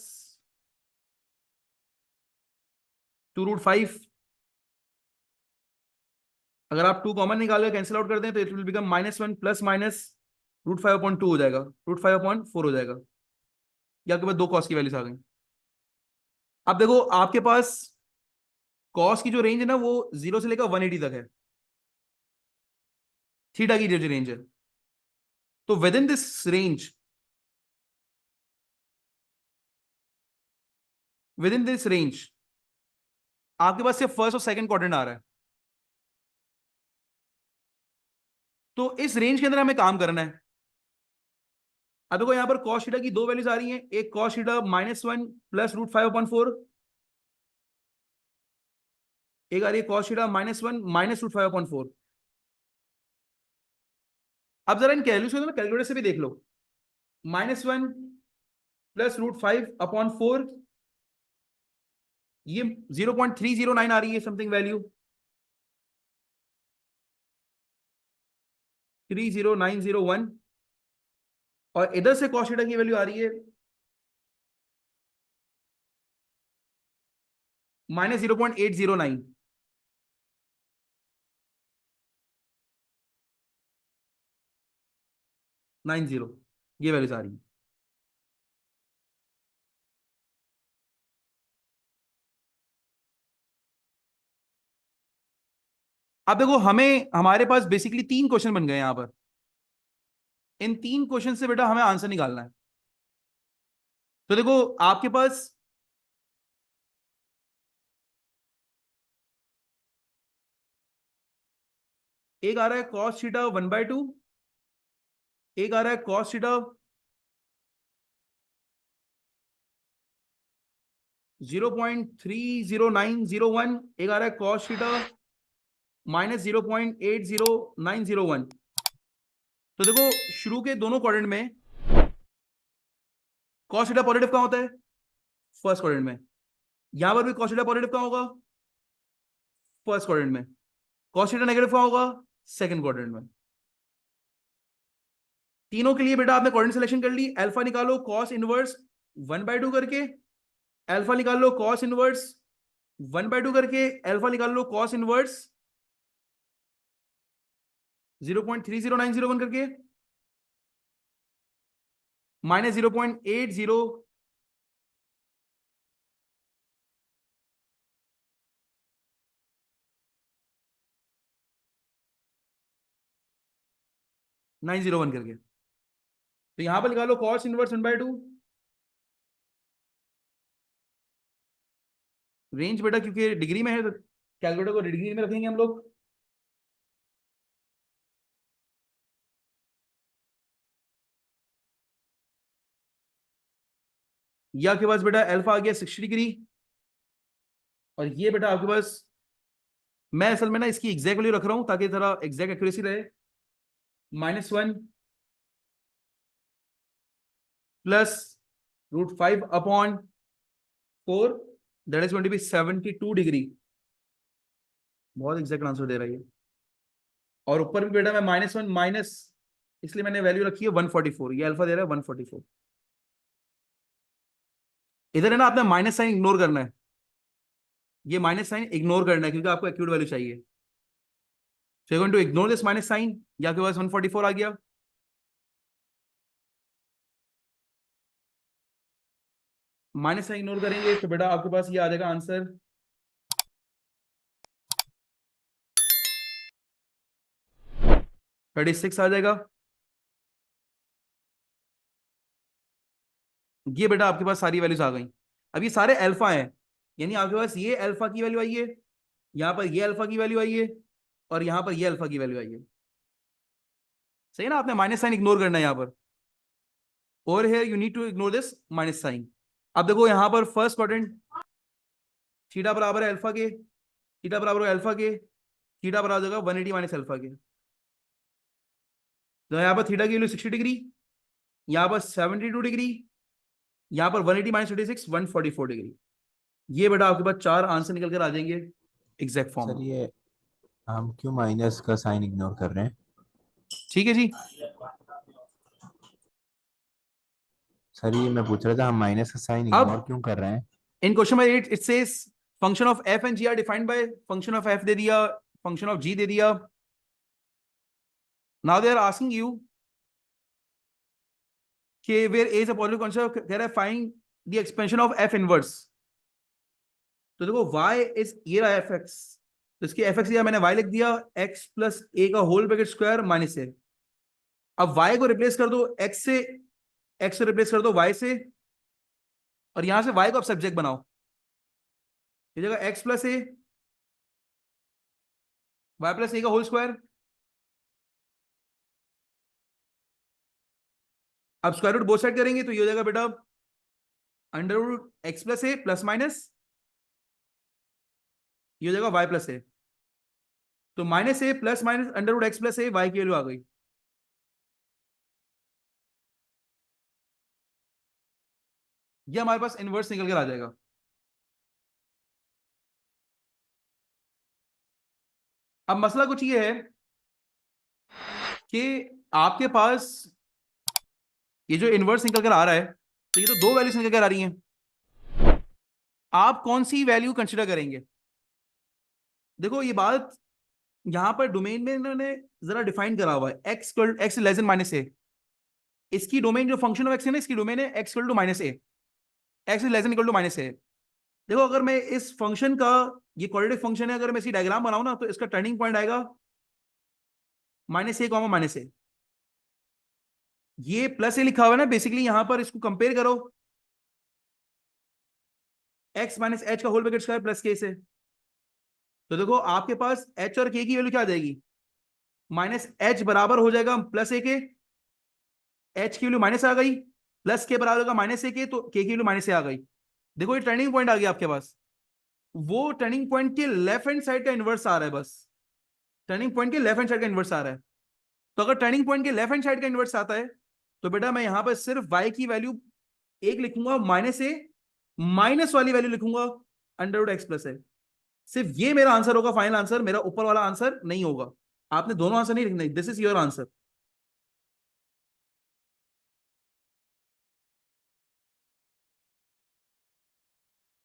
2√5। अगर आप 2 कॉमन निकाल कर कैंसिल आउट कर दें तो it will become -1 plus minus √5/2 हो जाएगा, √5/4 हो जाएगा। या आपके पास दो कॉस की वैल्यूज आ गई। अब देखो आपके पास कॉस की जो रेंज है ना वो 0 से लेकर 180 तक है, थीटा की जो रेंज है। तो विद इन दिस रेंज आपके पास सिर्फ फर्स्ट और सेकंड क्वाड्रेंट आ रहा है। तो इस रेंज के अंदर हमें काम करना है। अब देखो यहां पर cos थीटा की दो वैल्यूज आ रही हैं, एक cos थीटा -1 प्लस √5/4, एक आ रही है cos थीटा -1 माइनस √5/4। अब जरा इन कैलकुलेशन ना कैलकुलेटर से भी देख लो, -1 प्लस √5/4, ये 0.309 आ रही है समथिंग वैल्यू, 30901। और इधर से cos थीटा की वैल्यू आ रही है -0.809 90, ये वैल्यूज आ रही है। अब देखो हमें हमारे पास बेसिकली 3 क्वेश्चन बन गए यहां पर। इन 3 क्वेश्चन से बेटा हमें आंसर निकालना है। तो देखो आपके पास एक आ रहा है cos थीटा 1/2, एक आ रहा है cos थीटा 0.30901, एक आ रहा है cos थीटा -0.80901। तो देखो शुरू के दोनों क्वाड्रेंट में cos थीटा पॉजिटिव कहां होता है? फर्स्ट क्वाड्रेंट में। यहां पर भी cos थीटा पॉजिटिव कहां होगा? फर्स्ट क्वाड्रेंट में। cos थीटा नेगेटिव कहां होगा? सेकंड क्वाड्रेंट में। तीनों के लिए बेटा आपने क्वाड्रेंट सिलेक्शन कर ली। अल्फा निकालो cos इनवर्स 1/2 करके, अल्फा निकाल लो cos इनवर्स 1/2 करके, अल्फा निकाल लो cos इनवर्स 0.30901 करके, -0.80 901 करके। तो यहां पर निकालो cos इनवर्स 1/2। रेंज बेटा क्योंकि डिग्री में है तो कैलकुलेटर को डिग्री में रखेंगे हम लोग। ये आपके पास बेटा अल्फा आ गया 60 डिग्री, और ये बेटा आपके पास, मैं असल में ना इसकी एग्जैक्ट वैल्यू रख रहा हूं ताकि थोड़ा एग्जैक्ट एक्यूरेसी रहे, -1 plus √5/4, that is going to be 72 degree. बहुत एग्जैक्ट आंसर दे रही है। और ऊपर भी बेटा मैं -1 माइनस, इसलिए मैंने वैल्यू रखी है 144, ये अल्फा दे रहा है 144। इधर है ना आपने माइनस साइन इग्नोर करना है, ये माइनस साइन इग्नोर करना है क्योंकि आपको एक्यूरेट वैल्यू चाहिए। So you're going to ignore this minus sign, ये आपके पास 144 आ गया। माइनस साइन इग्नोर करेंगे तो बेटा आपके पास ये आ जाएगा आंसर 36 आ जाएगा। ये बेटा आपके पास सारी वैल्यूज आ गई। अब ये सारे अल्फा हैं, यानी आपके पास ये अल्फा की वैल्यू आई है, यहाँ पर ये अल्फा की वैल्यू आई है, और यहाँ पर ये अल्फा की वैल्यू आई है। सही है ना, आपने माइनस साइन इग्नोर करना है यहाँ पर, और here you need to ignore this minus sign. अब देखो यहाँ पर फर्स्ट क्वाड्रेंट, थीटा बराबर है अल्फा के, थीटा बराबर है अल्फा के, थीटा बराबर होगा 180 माइनस अल्फा के। तो यहाँ पर थीटा की वैल्यू 60 डिग्री, यहाँ पर 72 डिग्री, यहाँ पर 180 माइनस 36 144 डिग्री। ये बेटा आपके पास चार आंसर निकल कर आ जाएंगे एग्जैक्ट फॉर्म सर में। ये हम क्यों माइनस का साइन इग्नोर कर रहे हैं? ठीक है जी। सर ये मैं पूछ रहा था हम माइनस का साइन अब इग्नोर क्यों कर रहे हैं? इन क्वेश्चन में it says function of F and G are defined by function of F दे दिया, फंक्शन ऑफ जी दे दिया। Now they are asking you कि where A is a positive constant, कह रहा है find the expansion of F inverse. तो देखो y इज ये रहा एफ एक्स, तो इसकी एफ एक्स मैंने y लिख दिया x प्लस ए का होल ब्रैकेट स्क्वायर माइनस ए। अब y को रिप्लेस कर दो x से रिप्लेस कर दो y से, और यहां से y को अब सब्जेक्ट बनाओ, ये जगह x plus A, Y plus A का होल स्क्वायर। अब स्क्वायर रूट बोथ साइड करेंगे तो ये हो जाएगा बेटा under root X plus A plus minus, ये हो जाएगा वाई प्लस ए। तो minus A plus minus under root X plus A, Y की वैल्यू आ गई। ये हमारे पास इनवर्स निकल कर आ जाएगा। अब मसला कुछ ये है कि आपके पास ये जो इनवर्स निकल कर आ रहा है, तो ये तो दो वैल्यूज निकल कर आ रही हैं, आप कौन सी वैल्यू कंसिडर करेंगे? देखो ये बात यहां पर डोमेन में इन्होंने जरा डिफाइन करा हुआ है, x less than minus A. इसकी डोमेन जो फंक्शन ऑफ एक्स है ना, इसकी डोमेन है X equal to minus A, X is less than equal to minus A. देखो अगर मैं इस फंक्शन का, ये क्वाड्रेटिक फंक्शन है, अगर मैं इसकी डायग्राम बनाऊं ना, तो इसका टर्निंग पॉइंट आएगा माइनस ए कॉमा माइनस ए। ये प्लस ए लिखा हुआ है ना, बेसिकली यहां पर इसको कंपेयर करो एक्स माइनस एच का होल ब्रैकेट स्क्वायर प्लस के से, तो देखो आपके पास एच और के की वैल्यू क्या आ जाएगी, माइनस एच बराबर हो जाएगा प्लस ए के, एच की वैल्यू माइनस आ गई, प्लस के बराबर होगा माइनस ए के, तो के की वैल्यू माइनस ए आ गई। देखो ये टर्निंग पॉइंट आ गया आपके पास, वो टर्निंग पॉइंट के लेफ्ट हैंड साइड का इन्वर्स आ रहा है, बस टर्निंग पॉइंट के लेफ्ट हैंड साइड का इन्वर्स आ रहा है। तो अगर टर्निंग पॉइंट के लेफ्ट हैंड साइड का इन्वर्स आता है, तो बेटा मैं यहां पर सिर्फ y की वैल्यू एक लिखूंगा माइनस ए, माइनस वाली वैल्यू लिखूंगा अंडर रूट एक्स प्लस ए। सिर्फ ये मेरा आंसर होगा, फाइनल आंसर, मेरा ऊपर वाला आंसर नहीं होगा। आपने दोनों आंसर नहीं लिखना, दिस इज योर आंसर।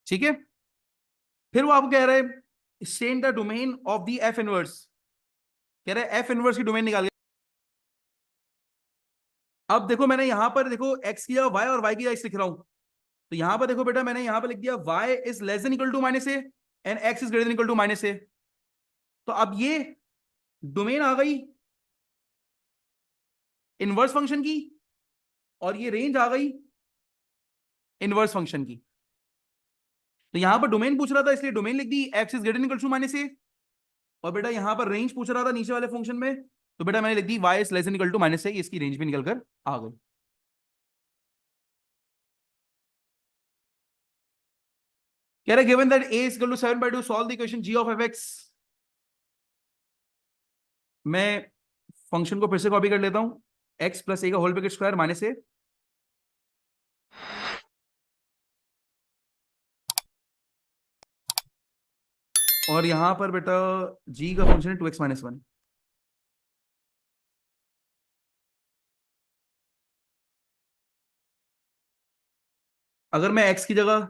ठीक है, फिर वो आपको कह रहे हैं stand the domain of the F inverse, कह रहे हैं एफ इनवर्स की डोमेन निकाल। अब देखो मैंने यहां पर देखो एक्स किया वाई और वाई किया एक्स लिख रहा हूं, तो यहां पर देखो बेटा मैंने यहां पर लिख दिया y is less than equal to minus A and x is greater than equal to minus A. तो अब ये डोमेन आ गई इनवर्स फंक्शन की, और ये रेंज आ गई इनवर्स फंक्शन की। तो यहां पर डोमेन पूछ रहा था इसलिए डोमेन लिख दी x is greater than equal to minus A, और बेटा यहां पर रेंज पूछ रहा था नीचे वाले फंक्शन में, तो बेटा मैंने लिख दी y is less than equal to minus A, इसकी रेंज भी निकल कर आ गई। कह रहे given that a is equal to 7/2 solve the equation g of fx। मैं फंक्शन को फिर से कॉपी कर लेता हूं, x प्लस ए का whole bracket square minus A, और यहां पर बेटा g का फंक्शन है 2x माइनस 1। अगर मैं x की जगह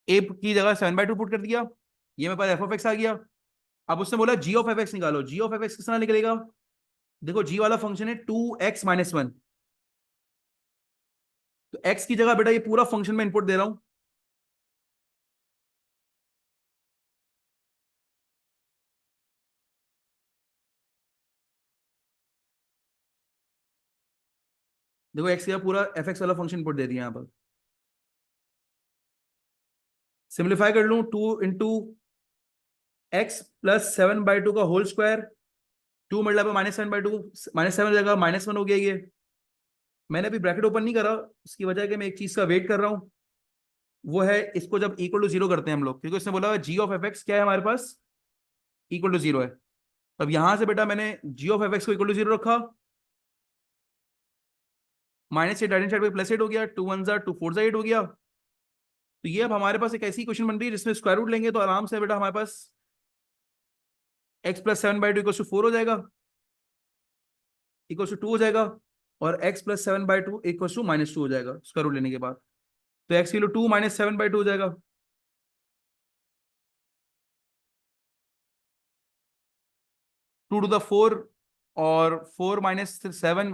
a की जगह 7/2 पुट कर दिया, ये मेरे पास f ऑफ x आ गया। अब उसने बोला जी ऑफ एफ एक्स निकालो, जी ऑफ एफ एक्स किस तरह निकलेगा? देखो जी वाला फंक्शन है 2x-1, तो x की जगह बेटा ये पूरा फंक्शन में इनपुट दे रहा हूं, देखो x की जगह पूरा एफ एक्स वाला फंक्शन इनपुट दे दिया यहां पर। सिंप्लीफाई कर लूं, 2 × x+7/2 का होल स्क्वायर, 2 मल्टीप्लाई -7/2, -7 जगह -1 हो गया ये। मैंने अभी ब्रैकेट ओपन नहीं करा, इसकी वजह है कि मैं एक चीज का वेट कर रहा हूं, वो है इसको जब इक्वल टू 0 करते हैं हम लोग, क्योंकि उसने बोला जी ऑफ एफ एक्स क्या है हमारे पास, इक्वल टू 0 है। अब यहां से बेटा मैंने जी ऑफ एफ एक्स को इक्वल टू 0 रखा, -8 राइट साइड पे +8 हो गया, 2 1 ज़ा 2 4 ज़ा 8 हो गया। तो ये अब हमारे पास एक ऐसी क्वेश्चन बन रही है जिसमें स्क्वायर रूट लेंगे तो आराम से बेटा हमारे पास x+7/2 = 4 हो जाएगा, = 2 हो जाएगा, और x+7/2 = -2 हो जाएगा स्क्वायर रूट लेने के बाद। तो x की 2 -7/2 हो जाएगा, 2 to the 4, और 4 - 7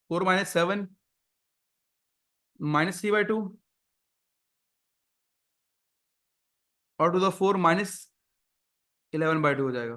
4 - 7 -3/2, और टू द 4 -11/2 हो जाएगा।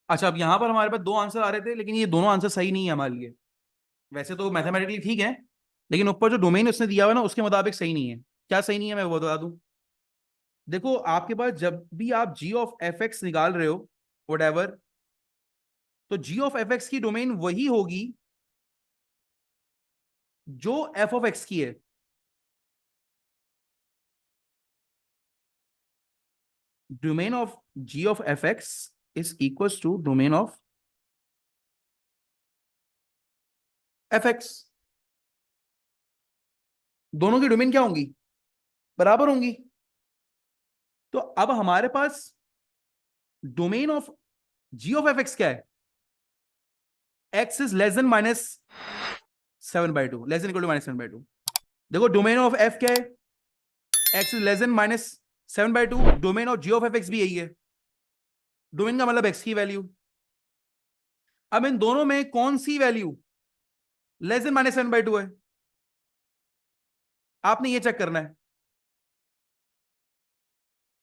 अच्छा, अब यहां पर हमारे पास दो आंसर आ रहे थे, लेकिन ये दोनों आंसर सही नहीं है हमारे लिए। वैसे तो मैथमेटिकली ठीक है, लेकिन ऊपर जो डोमेन उसने दिया हुआ ना उसके मुताबिक सही नहीं है। क्या सही नहीं है मैं वो बता दूं। देखो आपके पास जब भी आप जी ऑफ एफ एक्स निकाल रहे हो वट, तो जी ऑफ एफ एक्स की डोमेन वही होगी जो एफ ऑफ एक्स की है। Domain of G of F X is equal to domain of F X. दोनों की डोमेन क्या होंगी? बराबर होंगी। तो अब हमारे पास domain of G of F X क्या है? X is less than -7/2, less than equal to -7/2। देखो डोमेन ऑफ एफ क्या है? X is less than -7/2। Domain of G of F X भी यही है। डोमेन का मतलब एक्स की वैल्यू। अब इन दोनों में कौन सी वैल्यू लेस देन -7/2 है? आपने ये चेक करना है।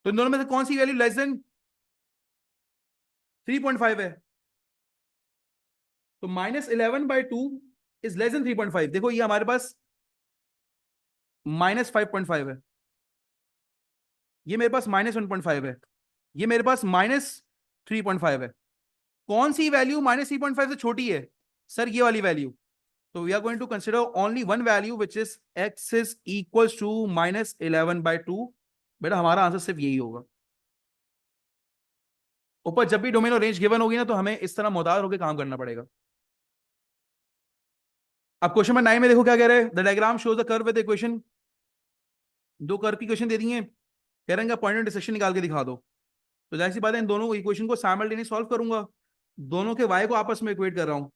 तो इन दोनों में से कौन सी वैल्यू लेस देन 3.5 है? तो -11/2 इज लेस देन 3.5। देखो ये हमारे पास -5.5 है, ये मेरे पास -1.5 है, ये मेरे पास -3.5 है। कौन सी वैल्यू -3.5 से छोटी है? सर ये वाली वैल्यू। तो we are going to consider only one value which is x is equal to -11/2। बेटा हमारा आंसर सिर्फ यही होगा। ऊपर जब भी डोमेन और रेंज गिवन होगी ना तो हमें इस तरह मोहतात होकर काम करना पड़ेगा। अब क्वेश्चन नंबर 9 में देखो क्या कह रहे हैं। The diagram shows the curve with equation. दो कर्व की इक्वेशन दे दी है, कह रहे हैं पॉइंट इंटरसेक्शन निकाल के दिखा दो। तो जाहिर सी बात है इन दोनों इक्वेशन को साइमल्टेनियस सॉल्व करूंगा, दोनों के y को आपस में इक्वेट कर रहा हूं।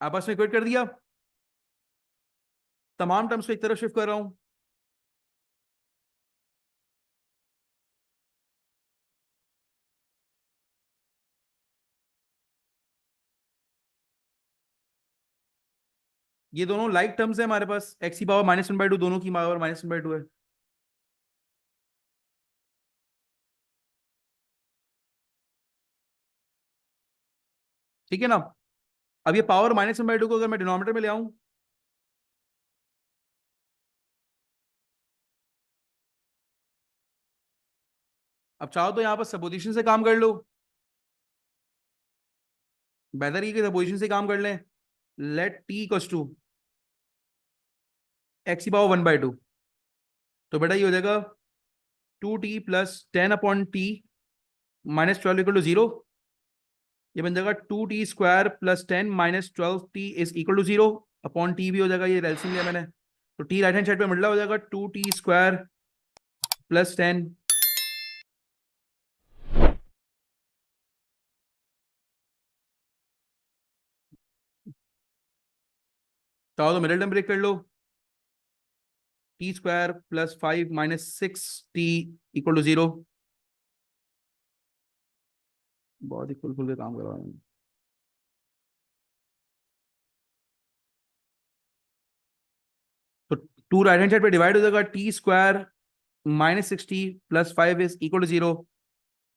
आपस में इक्वेट कर दिया, तमाम टर्म्स को एक तरफ शिफ्ट कर रहा हूं। ये दोनों लाइक टर्म्स है हमारे पास, x की पावर -1/2, दोनों की पावर -1/2 है। ठीक है ना। अब ये पावर -1/2 को अगर मैं डिनोमिनेटर में ले आऊं, अब चाहो तो यहां पर सपोजिशन से काम कर लो, बेहतर ये कि सपोजिशन से काम कर लें। Let t equals to x की पावर 1/2। तो बेटा ये हो जाएगा 2t plus 10/t minus 12 equal to 0। ये बन जाएगा 2t² plus 10 minus 12t is equal to 0 upon t भी हो जाएगा, ये एलसीएम लिया मैंने, तो t राइट हैंड साइड पे मिल रहा हो जाएगा 2t² प्लस 10। तो मिडिल टर्म ब्रेक कर लो, t² plus 5 minus 6t equal to 0। बहुत ही खुल खुल के काम कर रहा हूँ। तो 2 राइट हैंड साइड पे डिवाइड हो जाएगा, t² minus 6t plus 5 is equal to 0।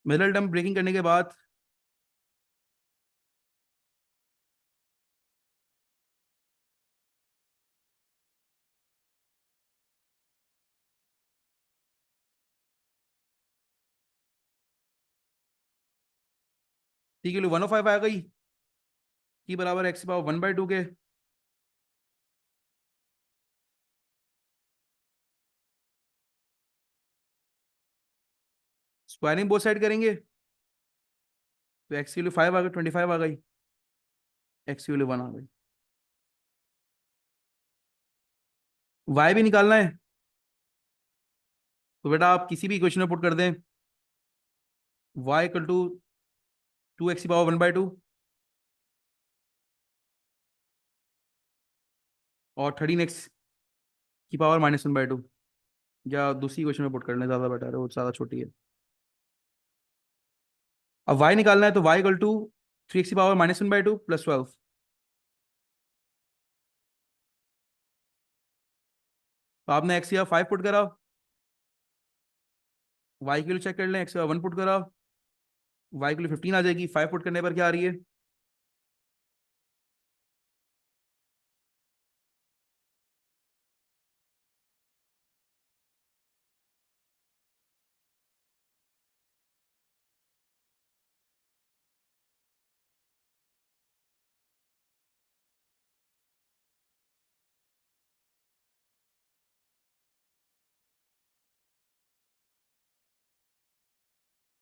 Middle term breaking करने के बाद t के लिए 105 आ गई, t बराबर x पावर 1/2 के। स्क्वायरिंग बोथ साइड करेंगे तो x की वैल्यू 5 आ गई, 25 आ गई, x की वैल्यू 1 आ गई। y भी निकालना है, तो बेटा आप किसी भी इक्वेशन में पुट कर दें, y इक्वल टू 2x की पावर 1/2 और 13x की पावर -1/2, या दूसरी इक्वेशन में पुट कर लें, ज्यादा बेटर है, वो ज्यादा छोटी है। अब y निकालना है तो y इक्वल टू 3x की पावर -1/2 प्लस 12। तो आपने x या 5 पुट करा, y की वैल्यू चेक कर लें, x का 1 पुट करा, y की वैल्यू 15 आ जाएगी, 5 पुट करने पर क्या आ रही है,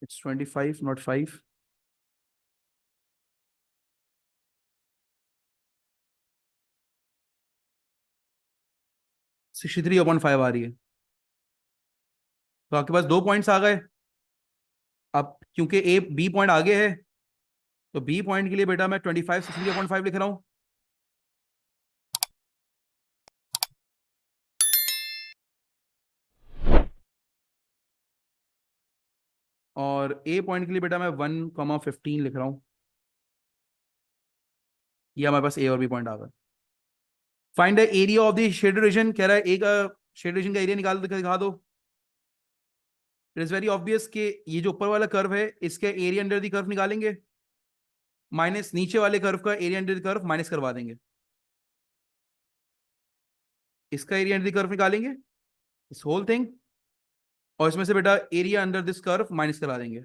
इट्स 25 नॉट 5। 63/5 आ रही है। तो आपके पास दो पॉइंट्स आ गए। अब क्योंकि ए बी पॉइंट आगे है, तो बी पॉइंट के लिए बेटा मैं 25 63/5 लिख रहा हूं, और ए पॉइंट के लिए बेटा मैं 1,15 लिख रहा हूं। ये हमारे पास ए और बी पॉइंट आ गए। Find the area of the shaded region, कह रहा है ए का शेडेड रीजन का एरिया निकाल दिखा दो। इट इज वेरी ऑब्वियस कि ये जो ऊपर वाला कर्व है इसके एरिया अंडर द कर्व निकालेंगे, माइनस नीचे वाले कर्व का area under the curve minus करवा देंगे, इसका एरिया अंडर द कर्व निकालेंगे इस होल थिंग, और इसमें से बेटा area under this curve minus करा देंगे,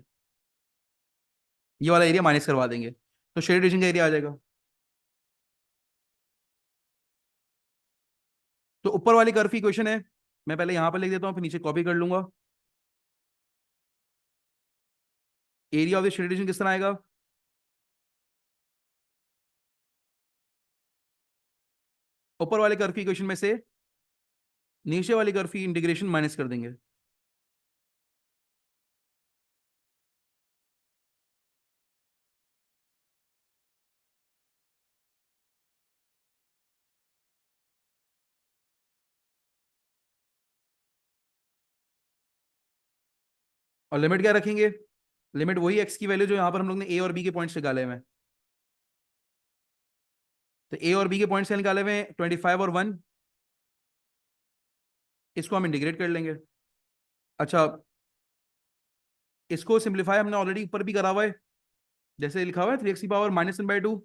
ये वाला एरिया माइनस करवा देंगे, तो शेडेड रीजन का एरिया आ जाएगा। तो ऊपर वाली कर्व की इक्वेशन है, मैं पहले यहां पर लिख देता हूं, फिर नीचे कॉपी कर लूंगा। Area of the shaded region किस तरह आएगा, ऊपर वाले कर्व की इक्वेशन में से नीचे वाली कर्व की इंटीग्रेशन माइनस कर देंगे, और लिमिट क्या रखेंगे, लिमिट वही एक्स की वैल्यू जो यहां पर हम लोग ने ए और बी के पॉइंट्स निकाले हुए हैं। तो ए और बी के पॉइंट्स निकाले हुए हैं 25 और 1, इसको हम इंटीग्रेट कर लेंगे। अच्छा, इसको सिंप्लीफाई हमने ऑलरेडी ऊपर भी करा हुआ है, जैसे लिखा हुआ है 3x की पावर -1/2,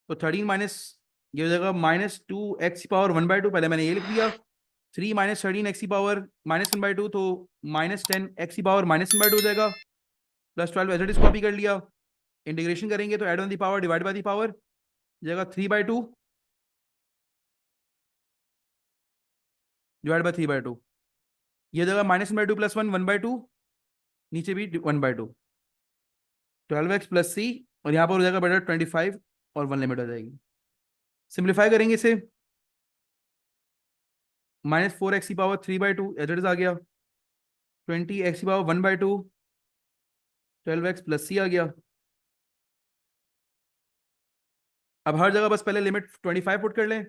तो 13 माइनस ये हो जाएगा -2x की पावर 1/2, पहले मैंने ये लिख दिया, 3 माइनस 13 एक्स की पावर -1/2, तो -10 एक्स की पावर -1/2 हो जाएगा, plus 12 as it is copy कर लिया। इंटीग्रेशन करेंगे तो add on the power divide by the power जाएगा 3/2 डिवाइड बाय 3/2, ये जगह -1/2 प्लस 1 1/2, नीचे भी 1/2, 12x प्लस सी, और यहाँ पर हो जाएगा बेटा 25 और 1 लिमिट हो जाएगी। सिंप्लीफाई करेंगे इसे, -4x की पावर 3/2 एज इट इज आ गया, 20x की पावर 1/2, 12x प्लस सी आ गया। अब हर जगह बस पहले लिमिट 25 पुट कर लें,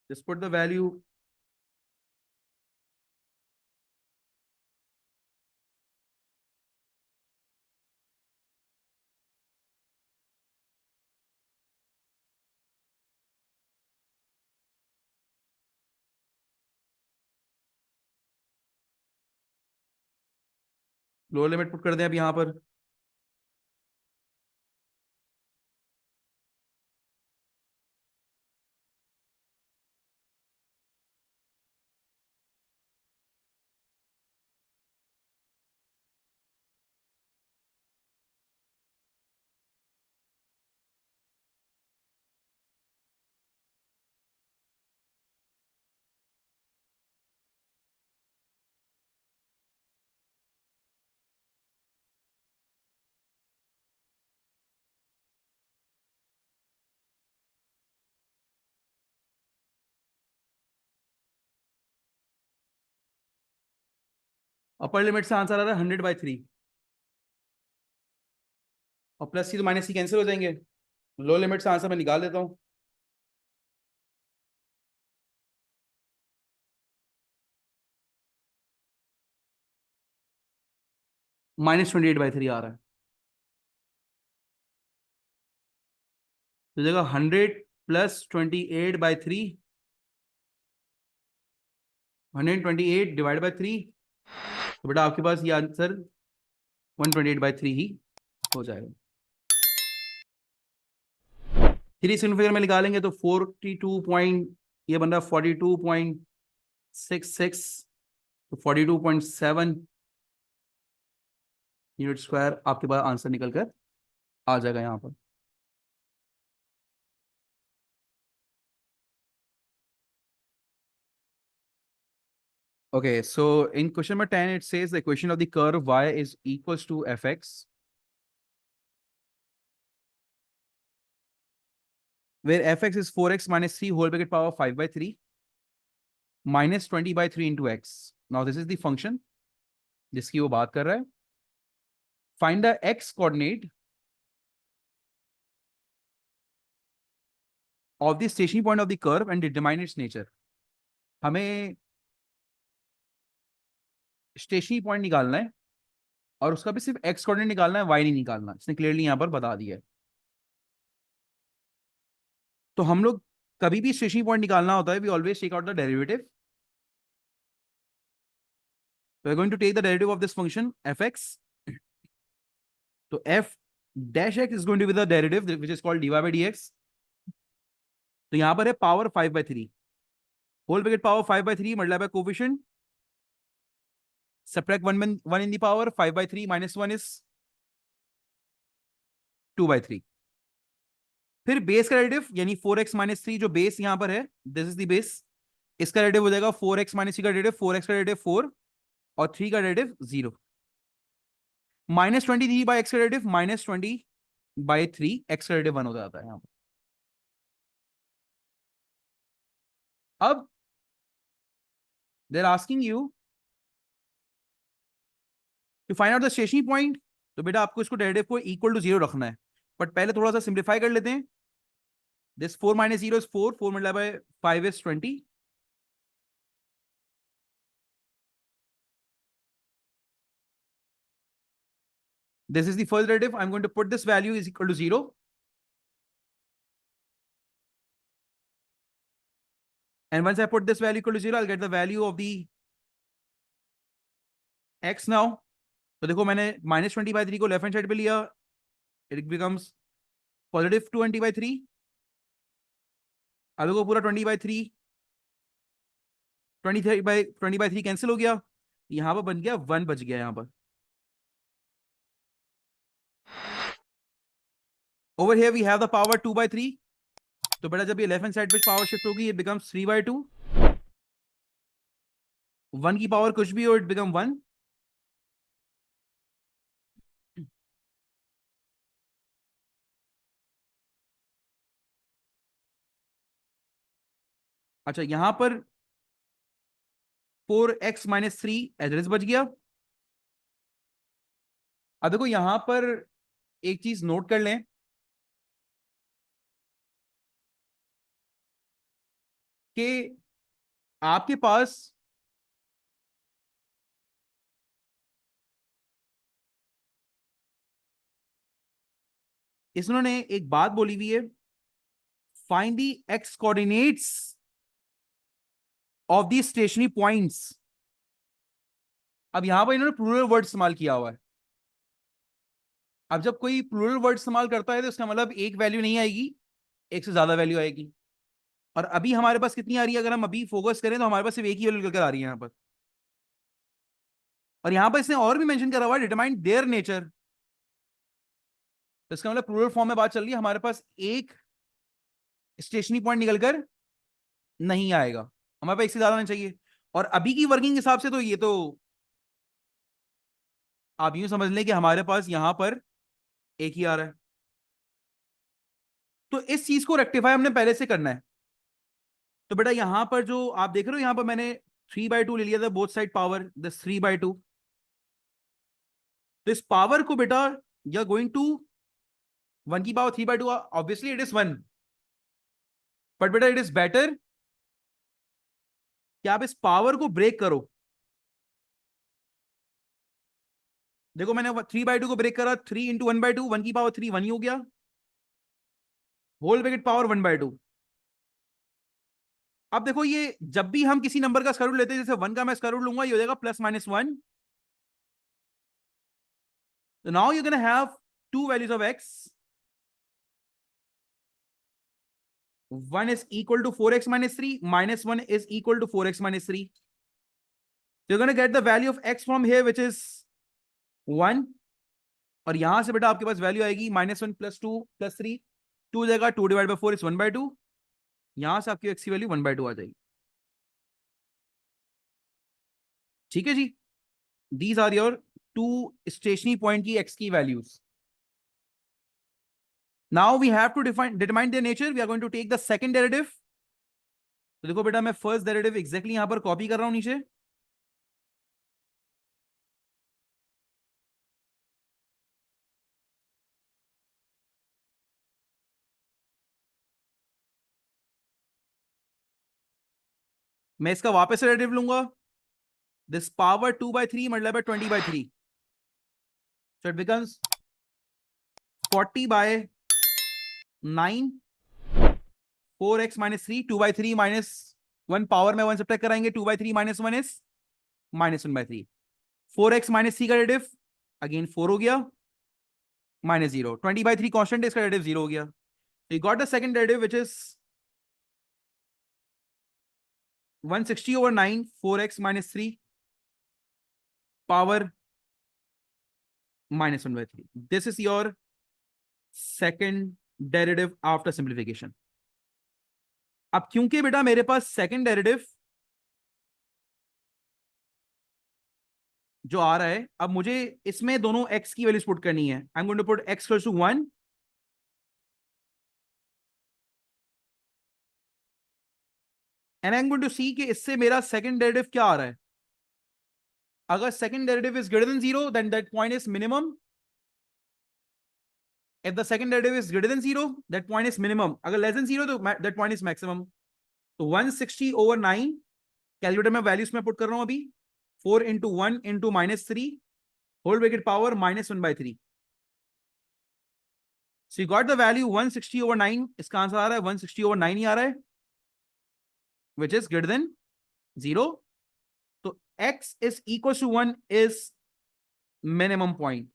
just put the value, lower limit put कर दें अब यहां पर, अपर लिमिट से आंसर आ रहा है 100/3, और प्लस सी तो माइनस सी कैंसिल हो जाएंगे, लो लिमिट से आंसर मैं निकाल देता हूं, -28/3 आ रहा है, तो जगह 100 प्लस 28/3, 128 डिवाइड बाय 3, तो बेटा आपके पास ये आंसर 128/3 ही हो जाएगा। 3 सिग्निफिकेंट में निकालेंगे तो 42 पॉइंट, ये बन रहा 42.66, तो 42.7 यूनिट स्क्वायर आपके पास आंसर निकल कर आ जाएगा यहाँ पर। Okay, so in question number 10, it says the equation of the curve y is equals to fx, where fx is 4x minus 3 whole bracket power 5/3 minus 20/3 into x. Now this is the function जिसकी वो बात कर रहा है। Find the x coordinate of the stationary point of the curve and determine its nature. हमें stationary point निकालना है और उसका भी सिर्फ x कोऑर्डिनेट निकालना है, y नहीं निकालना, इसने क्लियरली यहां पर बता दिया है। तो हम लोग कभी भी स्टेशनरी पॉइंट निकालना होता है, we always take out the derivative. We are going to take the derivative of this function fx. So f dash x is going to be the derivative which is called dy by dx. तो यहां पर है power 5/3, whole bracket power 5/3 multiply by coefficient, subtract 1 in the power 5/3 minus 1 is 2/3। फिर base का derivative यानी 4x minus 3, जो base यहां पर है, दिस इज द बेस, इसका डेरिवेटिव हो जाएगा 4x minus 3 का डेरिवेटिव, 4x का डेरिवेटिव 4 और 3 का डेरिवेटिव 0, -23 बाय x का डेरिवेटिव -20/3, x का डेरिवेटिव 1 हो जाता है यहां पर। अब they're asking you to find out the stationary point, तो बेटा आपको इसको डेरिवेटिव को इक्वल टू 0 रखना है, बट पहले थोड़ा सा सिंप्लीफाई कर लेते हैं। This 4 minus 0 is 4, 4 multiplied by 5 is 20, this is the first derivative, I'm going to put this value is equal to 0, and once I put this value equal to 0, I'll get the value of the x now। तो देखो मैंने -20/3 को left hand side पे लिया, it becomes +20/3, अब देखो पूरा 20/3, 20/3 cancel हो गया, यहां पर बन गया 1 बच गया यहां पर। Over here we have the power 2/3, तो बेटा जब ये लेफ्ट हैंड साइड पे पावर शिफ्ट होगी ये बिकम्स 3/2। 1 की पावर कुछ भी हो इट बिकम 1। अच्छा यहां पर 4x-3 एड्रेस बच गया। अब देखो यहां पर एक चीज नोट कर लें कि आपके पास इन्होंने एक बात बोली हुई है, find the x coordinates of the stationary points. अब यहां पर इन्होंने प्लूरल वर्ड इस्तेमाल किया हुआ है। अब जब कोई प्लूरल वर्ड इस्तेमाल करता है तो इसका मतलब एक वैल्यू नहीं आएगी, एक से ज्यादा वैल्यू आएगी। और अभी हमारे पास कितनी आ रही है, अगर हम अभी फोकस करें तो हमारे पास सिर्फ एक ही वैल्यू निकल कर आ रही है यहां पर। और यहां पर इसने और भी मेंशन करा हुआ है डिटरमाइन देयर नेचर, तो इसका मतलब प्लूरल फॉर्म में बात चल रही है, हमारे पास एक स्टेशनरी पॉइंट निकलकर नहीं आएगा, हमारे पास एक से ज्यादा होना चाहिए। और अभी की वर्किंग हिसाब से तो ये तो आप यूं समझ लें कि हमारे पास यहां पर एक ही आ रहा है। तो इस चीज को रेक्टिफाई हमने पहले से करना है। तो बेटा यहां पर जो आप देख रहे हो यहां पर मैंने 3/2 ले लिया था, बोथ साइड पावर दिस 3/2। तो इस पावर को बेटा यू आर गोइंग टू 1 की power 3/2, obviously it is 1, but बेटा इट इज बेटर कि आप इस पावर को ब्रेक करो। देखो मैंने 3/2 को ब्रेक करा, 3 इंटू 1/2, 1 की पावर 3 1 ही हो गया, होल ब्रैकेट पावर 1/2। अब देखो ये जब भी हम किसी नंबर का स्क्वायर रूट लेते हैं, जैसे 1 का मैं स्क्वायर रूट लूंगा, ये हो जाएगा +-1। तो now you can have to values of x, 1 is equal to 4x-3, -1 is equal to 4x-3। So you're going to get the value of x from here which is 1, और यहां से बेटा आपके पास वैल्यू आएगी -1 +2 +3, 2 हो जाएगा, 2/4 is 1/2, यहां से आपकी x की वैल्यू 1/2 आ जाएगी। ठीक है जी, these are your two stationary point की x की values. Now we have to determine their nature, we are going to take the second derivative. तो देखो बेटा मैं फर्स्ट डेरिवेटिव एग्जैक्टली यहां पर कॉपी कर रहा हूं नीचे। मैं इसका वापस से डेरिवेटिव लूंगा, this power 2/3 multiply by 20/3, so it becomes 40/9, 4x-3, 2/3 -1, power में 1 सब्ट्रैक्ट कराएंगे, 2/3 -1 इज -1/3, 4x-3 का डेरिवेटिव अगेन 4 हो गया, -0, 20/3 कांस्टेंट, इसका डेरिवेटिव 0 हो गया। So you got the second derivative which is 160/9, 4x-3 power -1/3. This is your second derivative after simplification. अब क्योंकि बेटा मेरे पास सेकंड डेरिवेटिव जो आ रहा है, अब मुझे इसमें दोनों x की वैल्यूज पुट करनी है। I am going to put x equals to 1 and I am going to see कि इससे मेरा सेकंड डेरिवेटिव क्या आ रहा है। अगर second derivative is greater than 0 then that point is minimum, if the second derivative is greater than 0 that point is minimum, अगर less than 0 तो that point is maximum। तो 160/9 कैलकुलेटर में वैल्यूज में put कर रहा हूं अभी, 4 into 1 into -3 whole bracket power -1/3। So you got the value 160/9, इसका आंसर आ रहा है 160/9 ही आ रहा है, which is greater than 0। तो x is equal to 1 is minimum point।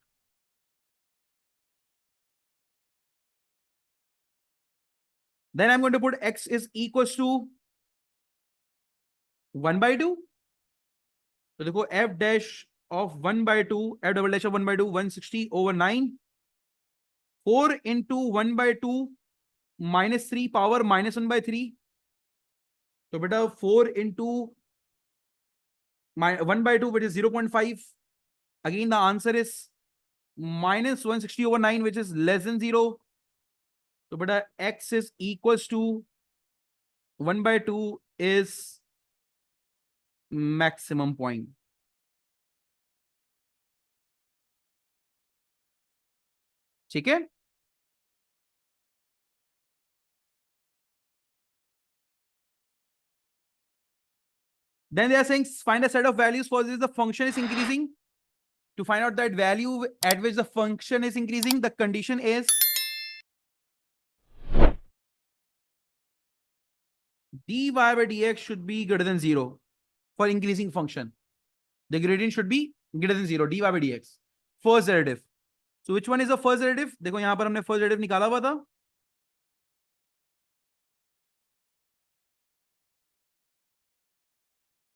Then I'm going to put x is equals to 1 by 2. तो देखो f dash of 1 by 2, f double dash of 1 by 2, 160 over 9. 4 into 1 by 2 minus 3 power minus 1 by 3. तो बेटा 4 into 1 by 2, which is 0.5. Again, the answer is minus 160 over 9, which is less than 0. So beta x is equals to 1 by 2 is maximum point. ठीक है? Then they are saying find a set of values for which the function is increasing. To find out that value at which the function is increasing, the condition is dy by dx should be greater than 0 for increasing function. The gradient should be greater than 0, dy by dx. First derivative. So which one is the first derivative? देखो यहां पर हमने first derivative निकाला हुआ था.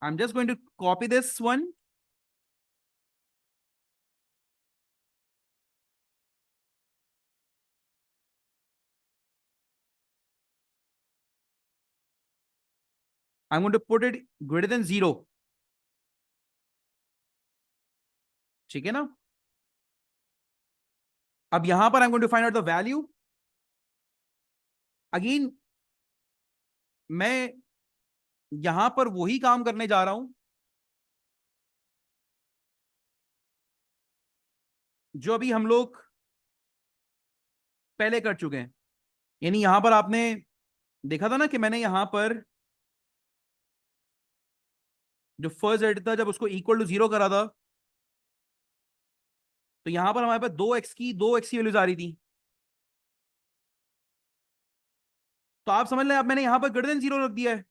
I'm just going to copy this one. I'm going to put it greater than 0. ठीक है ना? अब यहां पर I'm going to find out the value. Again, मैं यहां पर वही काम करने जा रहा हूं जो अभी हम लोग पहले कर चुके हैं. यानी यहां पर आपने देखा था ना कि मैंने यहां पर जो फर्स्ट डेरिवेटिव था जब उसको इक्वल टू 0 करा था, तो यहां पर हमारे पास 2x की वैल्यूज आ रही थी. तो आप समझ लें, अब मैंने यहां पर ग्रेटर देन 0 रख दिया है.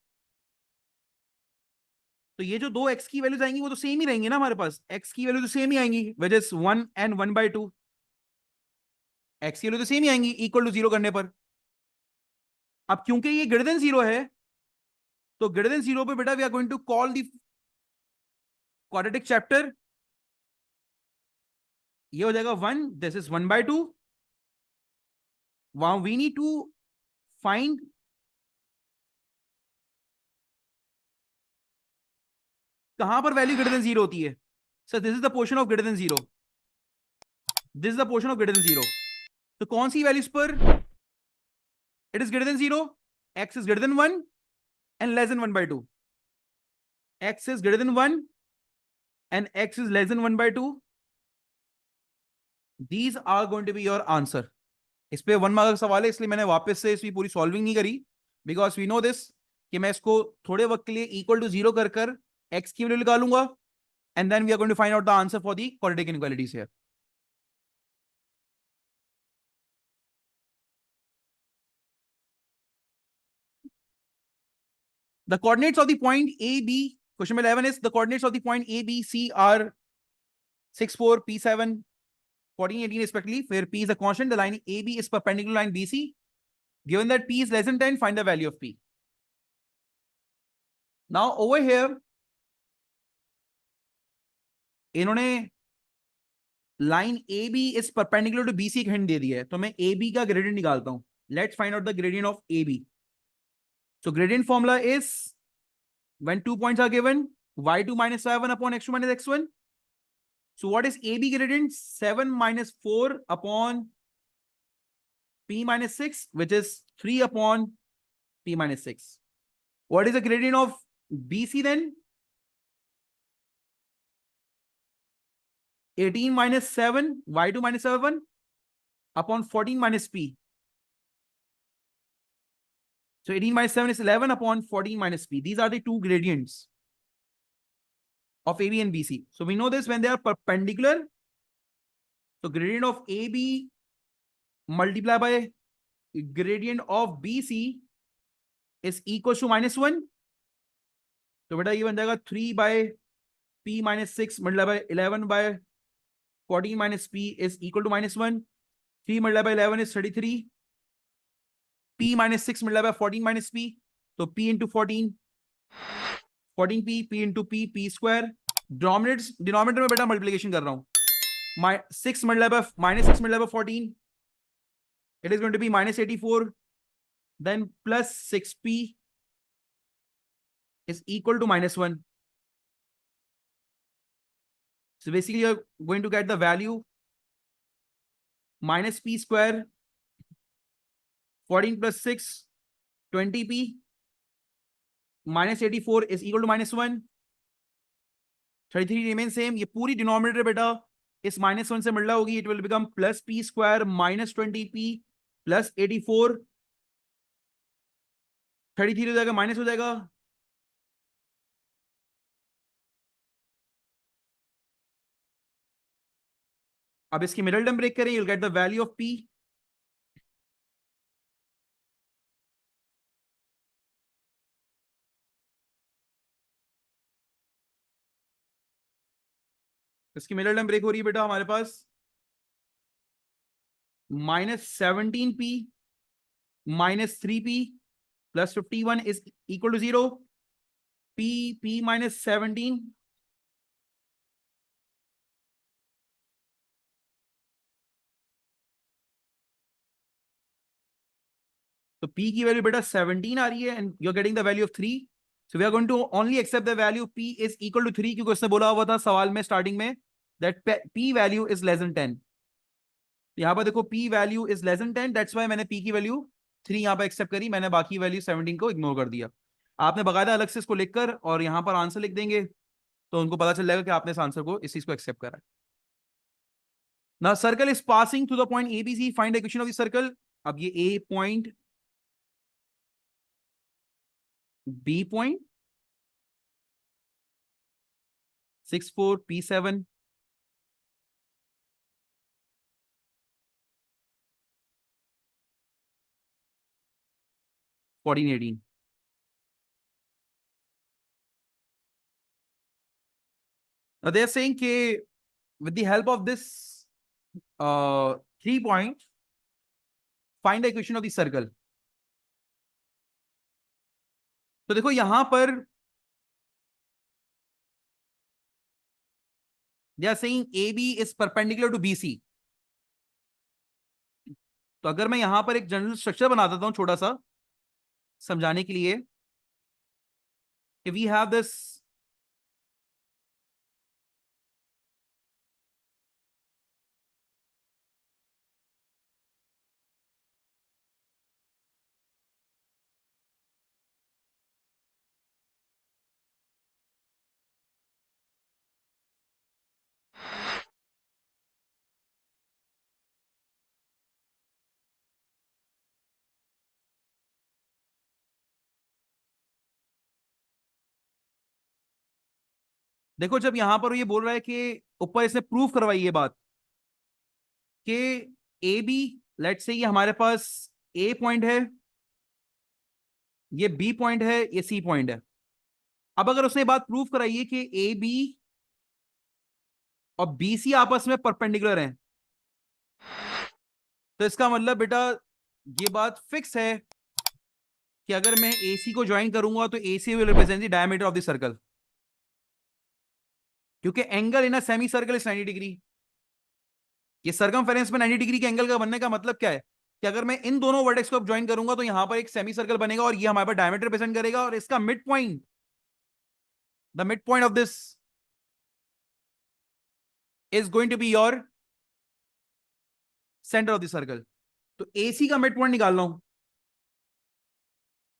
तो ये जो 2x की वैल्यूज आएंगी वो तो सेम ही रहेंगी ना हमारे पास. x की वैल्यू तो सेम ही आएंगी, which is 1 and 1 by 2. x की वैल्यू तो सेम ही आएंगी इक्वल टू 0 करने पर. अब क्योंकि ये ग्रेटर देन 0 है, तो ग्रेटर देन 0 पे बेटा we are going to call the quadratic chapter. ये हो जाएगा 1, this is 1 by 2. Wow we need to find कहां पर वैल्यू ग्रेटर देन 0 होती है. Sir this is the portion of greater than 0. This is the portion of greater than 0. तो कौन सी वैल्यूज पर it is greater than 0? x is greater than 1 and less than 1 by 2. x is greater than 1 and x is less than 1 by 2. These are going to be your answer. इस पे 1 mark का सवाल है, इसलिए मैंने वापस से इसकी पूरी सॉल्विंग नहीं करी, बिकॉज वी नो दिस कि मैं इसको थोड़े वक्त के लिए इक्वल टू 0 कर x की वैल्यू निकालूंगा, and then we are going to find out the answer for the quadratic inequalities here. The coordinates of the point AB, question number 11 is the coordinates of the point A, B, C are 6, 4, P7, 14, 18 respectively, where P is a constant. The line AB is perpendicular line BC. Given that P is less than 10, find the value of P. Now over here, इन्होंने line AB is perpendicular to BC का hint दे दिया है, तो मैं AB का gradient निकालता हूं. Let's find out the gradient of AB. So gradient formula is, when 2 points are given, y2 minus y1 upon x2 minus x1. So what is AB gradient? 7 minus 4 upon P minus 6, which is 3 upon P minus 6. What is the gradient of BC then? 18 minus 7, y2 minus y1 upon 14 minus P. So 18 minus 7 is 11 upon 14 minus P. These are the two gradients of AB and BC. So we know this when they are perpendicular. So gradient of AB multiplied by gradient of BC is equal to -1. So beta ये बन जाएगा 3 by P minus 6 multiplied by 11 by 14 minus P is equal to -1. 3 multiplied by 11 is 33. p minus 6 मिल रहा है 14 minus p, तो p into 14, 14p, p into p square. Denominator में बेटा multiplication कर रहा हूं, माइनस 6 मिल रहा है 14, it is going to be minus 84, then plus 6p is equal to minus 1. So basically you're going to get the value minus p square, 14 plus 6, 20p, minus 84 is equal to minus 1. 33 remains same. ये पूरी denominator बेटा इस minus 1 से मिल रहा होगी, it will become plus p square minus 20p plus 84, 33 हो जाएगा, minus हो जाएगा, अब इसकी मिडल टर्म ब्रेक करें, you'll get the value of p, इसकी मिडल टर्म ब्रेक हो रही है बेटा हमारे पास -17p minus 3p plus 51 is equal to 0. p minus 17, तो p की वैल्यू बेटा 17 आ रही है and you are getting the value of 3, so we are going to only accept the value p is equal to 3, क्योंकि उसने बोला हुआ था सवाल में स्टार्टिंग में that p value is less then 10। यहां पर देखो p value is less then 10, that's why मैंने p की वैल्यू 3 यहां पर एक्सेप्ट करी, मैंने बाकी वैल्यू 17 को इग्नोर कर दिया। आपने बकायदा अलग से इसको लिखकर और यहां पर आंसर लिख देंगे तो उनको पता चल जाएगा कि आपने इस आंसर को, इस चीज को एक्सेप्ट करा है। Now circle is passing through the point ABC, find the equation of the circle। अब ये A point, B point, 6 4 P7, 14 18। Now they are saying कि with the help of this 3 point, find the equation of the circle। तो देखो यहां पर they are saying AB is perpendicular to BC। तो अगर मैं यहां पर एक जनरल स्ट्रक्चर बना देता हूं छोटा सा समझाने के लिए, कि we have this देखो जब यहां पर ये बोल रहा है कि ऊपर इसने प्रूव करवाई ये बात कि ए बी, लेट्स से ये हमारे पास ए पॉइंट है, ये बी पॉइंट है, ये सी पॉइंट है। अब अगर उसने बात प्रूव कराई है कि ए बी और बी सी आपस में परपेंडिकुलर हैं, तो इसका मतलब बेटा ये बात फिक्स है कि अगर मैं ए सी को ज्वाइन करूंगा तो A C will represent the diameter of the circle, क्योंकि angle in a semi circle is 90 degree. ये सर्कमफेरेंस में 90 डिग्री के एंगल का बनने का मतलब क्या है कि अगर मैं इन दोनों वर्टेक्स को ज्वाइन करूंगा तो यहां पर एक सेमी सर्कल बनेगा और ये हमारे पास डायमीटर रिप्रेजेंट करेगा, और इसका mid point, the mid point of this is going to be your centre of the circle. तो एसी का मिड पॉइंट निकाल रहा हूं,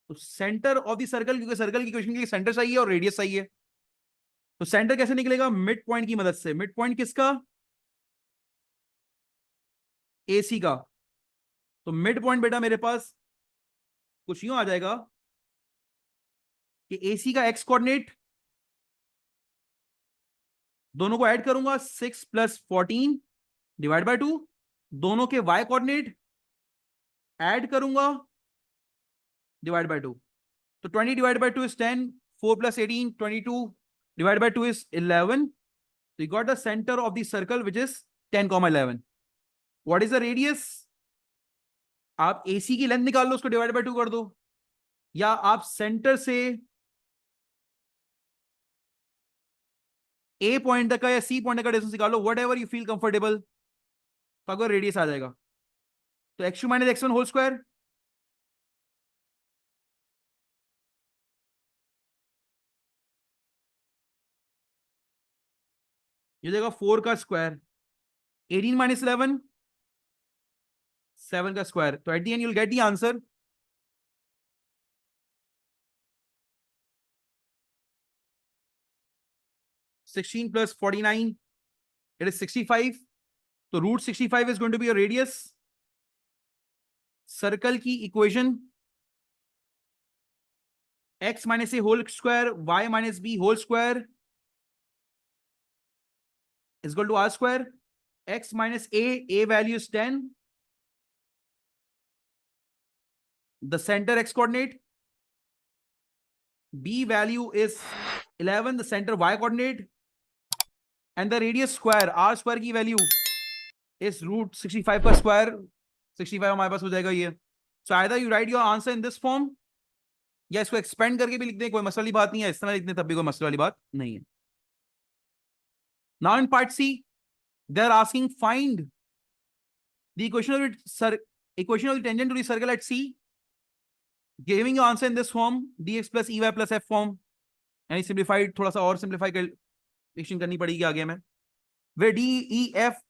तो सेंटर ऑफ द सर्कल, क्योंकि सर्कल की इक्वेशन के लिए सेंटर चाहिए और रेडियस चाहिए, तो सेंटर कैसे निकलेगा? मिड पॉइंट की मदद से। मिड पॉइंट किसका? एसी का। तो मिड पॉइंट बेटा मेरे पास कुछ यूं आ जाएगा कि एसी का एक्स कोऑर्डिनेट, दोनों को ऐड करूंगा 6 + 14 डिवाइड बाय 2, दोनों के वाई कोऑर्डिनेट ऐड करूंगा डिवाइड बाय 2, तो 20 divide by 2 is 10, 4 + 18 22 divide by 2 is 11, so you got the center of the circle which is 10, 11. What is the radius? आप AC की length निकाल लो, उसको डिवाइड बाय 2 कर दो, या आप सेंटर से A पॉइंट तक का या C पॉइंट तक का डिस्टेंस निकालो, what ever you feel comfortable, तो आपको रेडियस आ जाएगा। तो x2 minus x1 whole square, ये देगा 4 का स्क्वायर, 18 माइनस 11 7 का स्क्वायर। तो at the end you will get the answer 16 plus 49, it is 65. तो root 65 is going to be a radius. Circle की equation x minus a whole square y minus b whole square is equal to r square. X minus a value is 10. The center x coordinate, b value is 11, the center y coordinate, and the radius square r square की value is root 65 का square. 65 हमारे पास हो जाएगा ये. So either you write your answer in this form, या इसको expand करके भी लिख दें, कोई मसले वाली बात नहीं है, इस तरह लिख दें तब भी कोई मसले वाली बात नहीं है. Now in part C, they are asking find the equation of the tangent to the circle at C, giving your answer in this form, dx plus ey plus f form. यानी सिंप्लीफाइड, थोड़ा सा और simplify calculation करनी पड़ेगी आगे में. Where D E F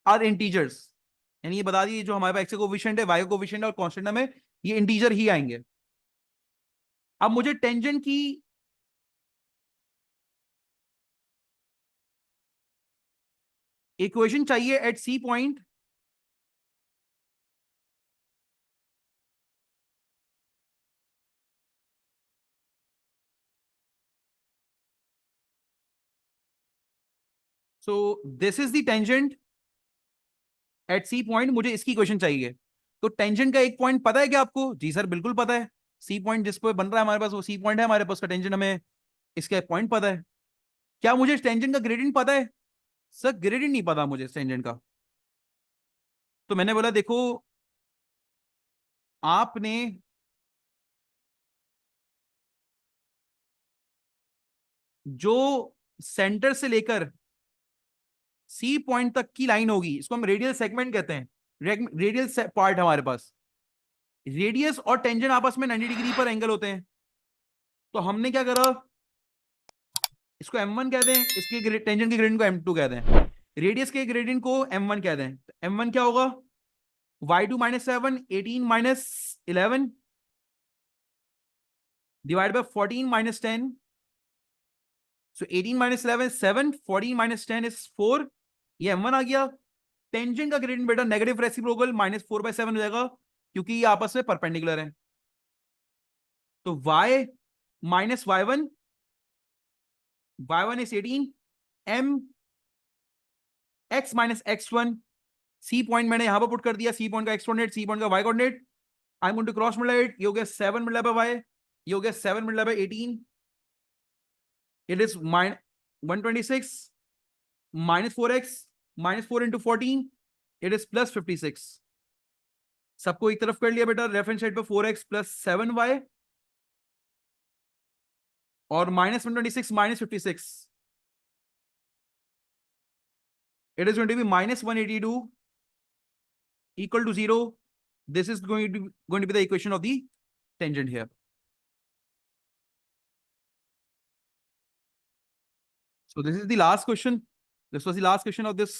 are integers, यानी ये बता दिए जो हमारे पास एक्स का कोएफिशिएंट है, वाई का कोएफिशिएंट है और कांस्टेंट में ये इंटीजर ही आएंगे. अब मुझे टेंजेंट की इक्वेशन चाहिए at C point. So this is the tangent at C point, मुझे इसकी इक्वेशन चाहिए. तो टेंजेंट का एक पॉइंट पता है क्या आपको? जी सर बिल्कुल पता है, सी पॉइंट जिस पे बन रहा है हमारे पास वो सी पॉइंट है हमारे पास का टेंजेंट, हमें इसका पॉइंट पता है. क्या मुझे टेंजेंट का ग्रेडियंट पता है? सर ग्रेडियंट नहीं पता मुझे टेंजेंट का. तो मैंने बोला देखो आपने जो सेंटर से लेकर सी पॉइंट तक की लाइन होगी, इसको हम रेडियल सेगमेंट कहते हैं, रेडियल पार्ट हमारे पास. रेडियस और टेंजेंट आपस में 90 डिग्री पर एंगल होते हैं. तो हमने क्या करा, इसको m1 कह दें, इसके टेंजेंट के ग्रेडियंट को m2 कह दें, रेडियस के ग्रेडियंट को m1 कह दें. तो m1 क्या होगा, y2 minus 7, 18 minus 11 divide by 14 minus 10. So 18 minus 11 is 7, 14 minus 10 is 4. ये m1 आ गया. टेंजेंट का ग्रेडियंट बेटा नेगेटिव रेसिप्रोकल माइनस 4/7 हो जाएगा, क्योंकि ये आपस में परपेंडिकुलर है. तो y minus y1 is 18, m x minus x1. C point मैंने यहां पर पुट कर दिया, सी पॉइंट का x कोऑर्डिनेट, सी पॉइंट का y coordinate. I am going to cross multiply it. ये हो गया 7 मल्टीप्लाई बाय y, ये हो गया 7 multiply by 18. It is 126 minus 4x minus 4 into 14. It is plus 56. सबको एक तरफ कर लिया बेटा, रेफरेंस साइड पे 4x plus 7y और minus 126 minus 56. It is going to be minus 182 equal to 0. This is going to be the equation of the tangent here. So this is the last question. This was the last question of this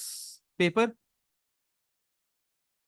paper.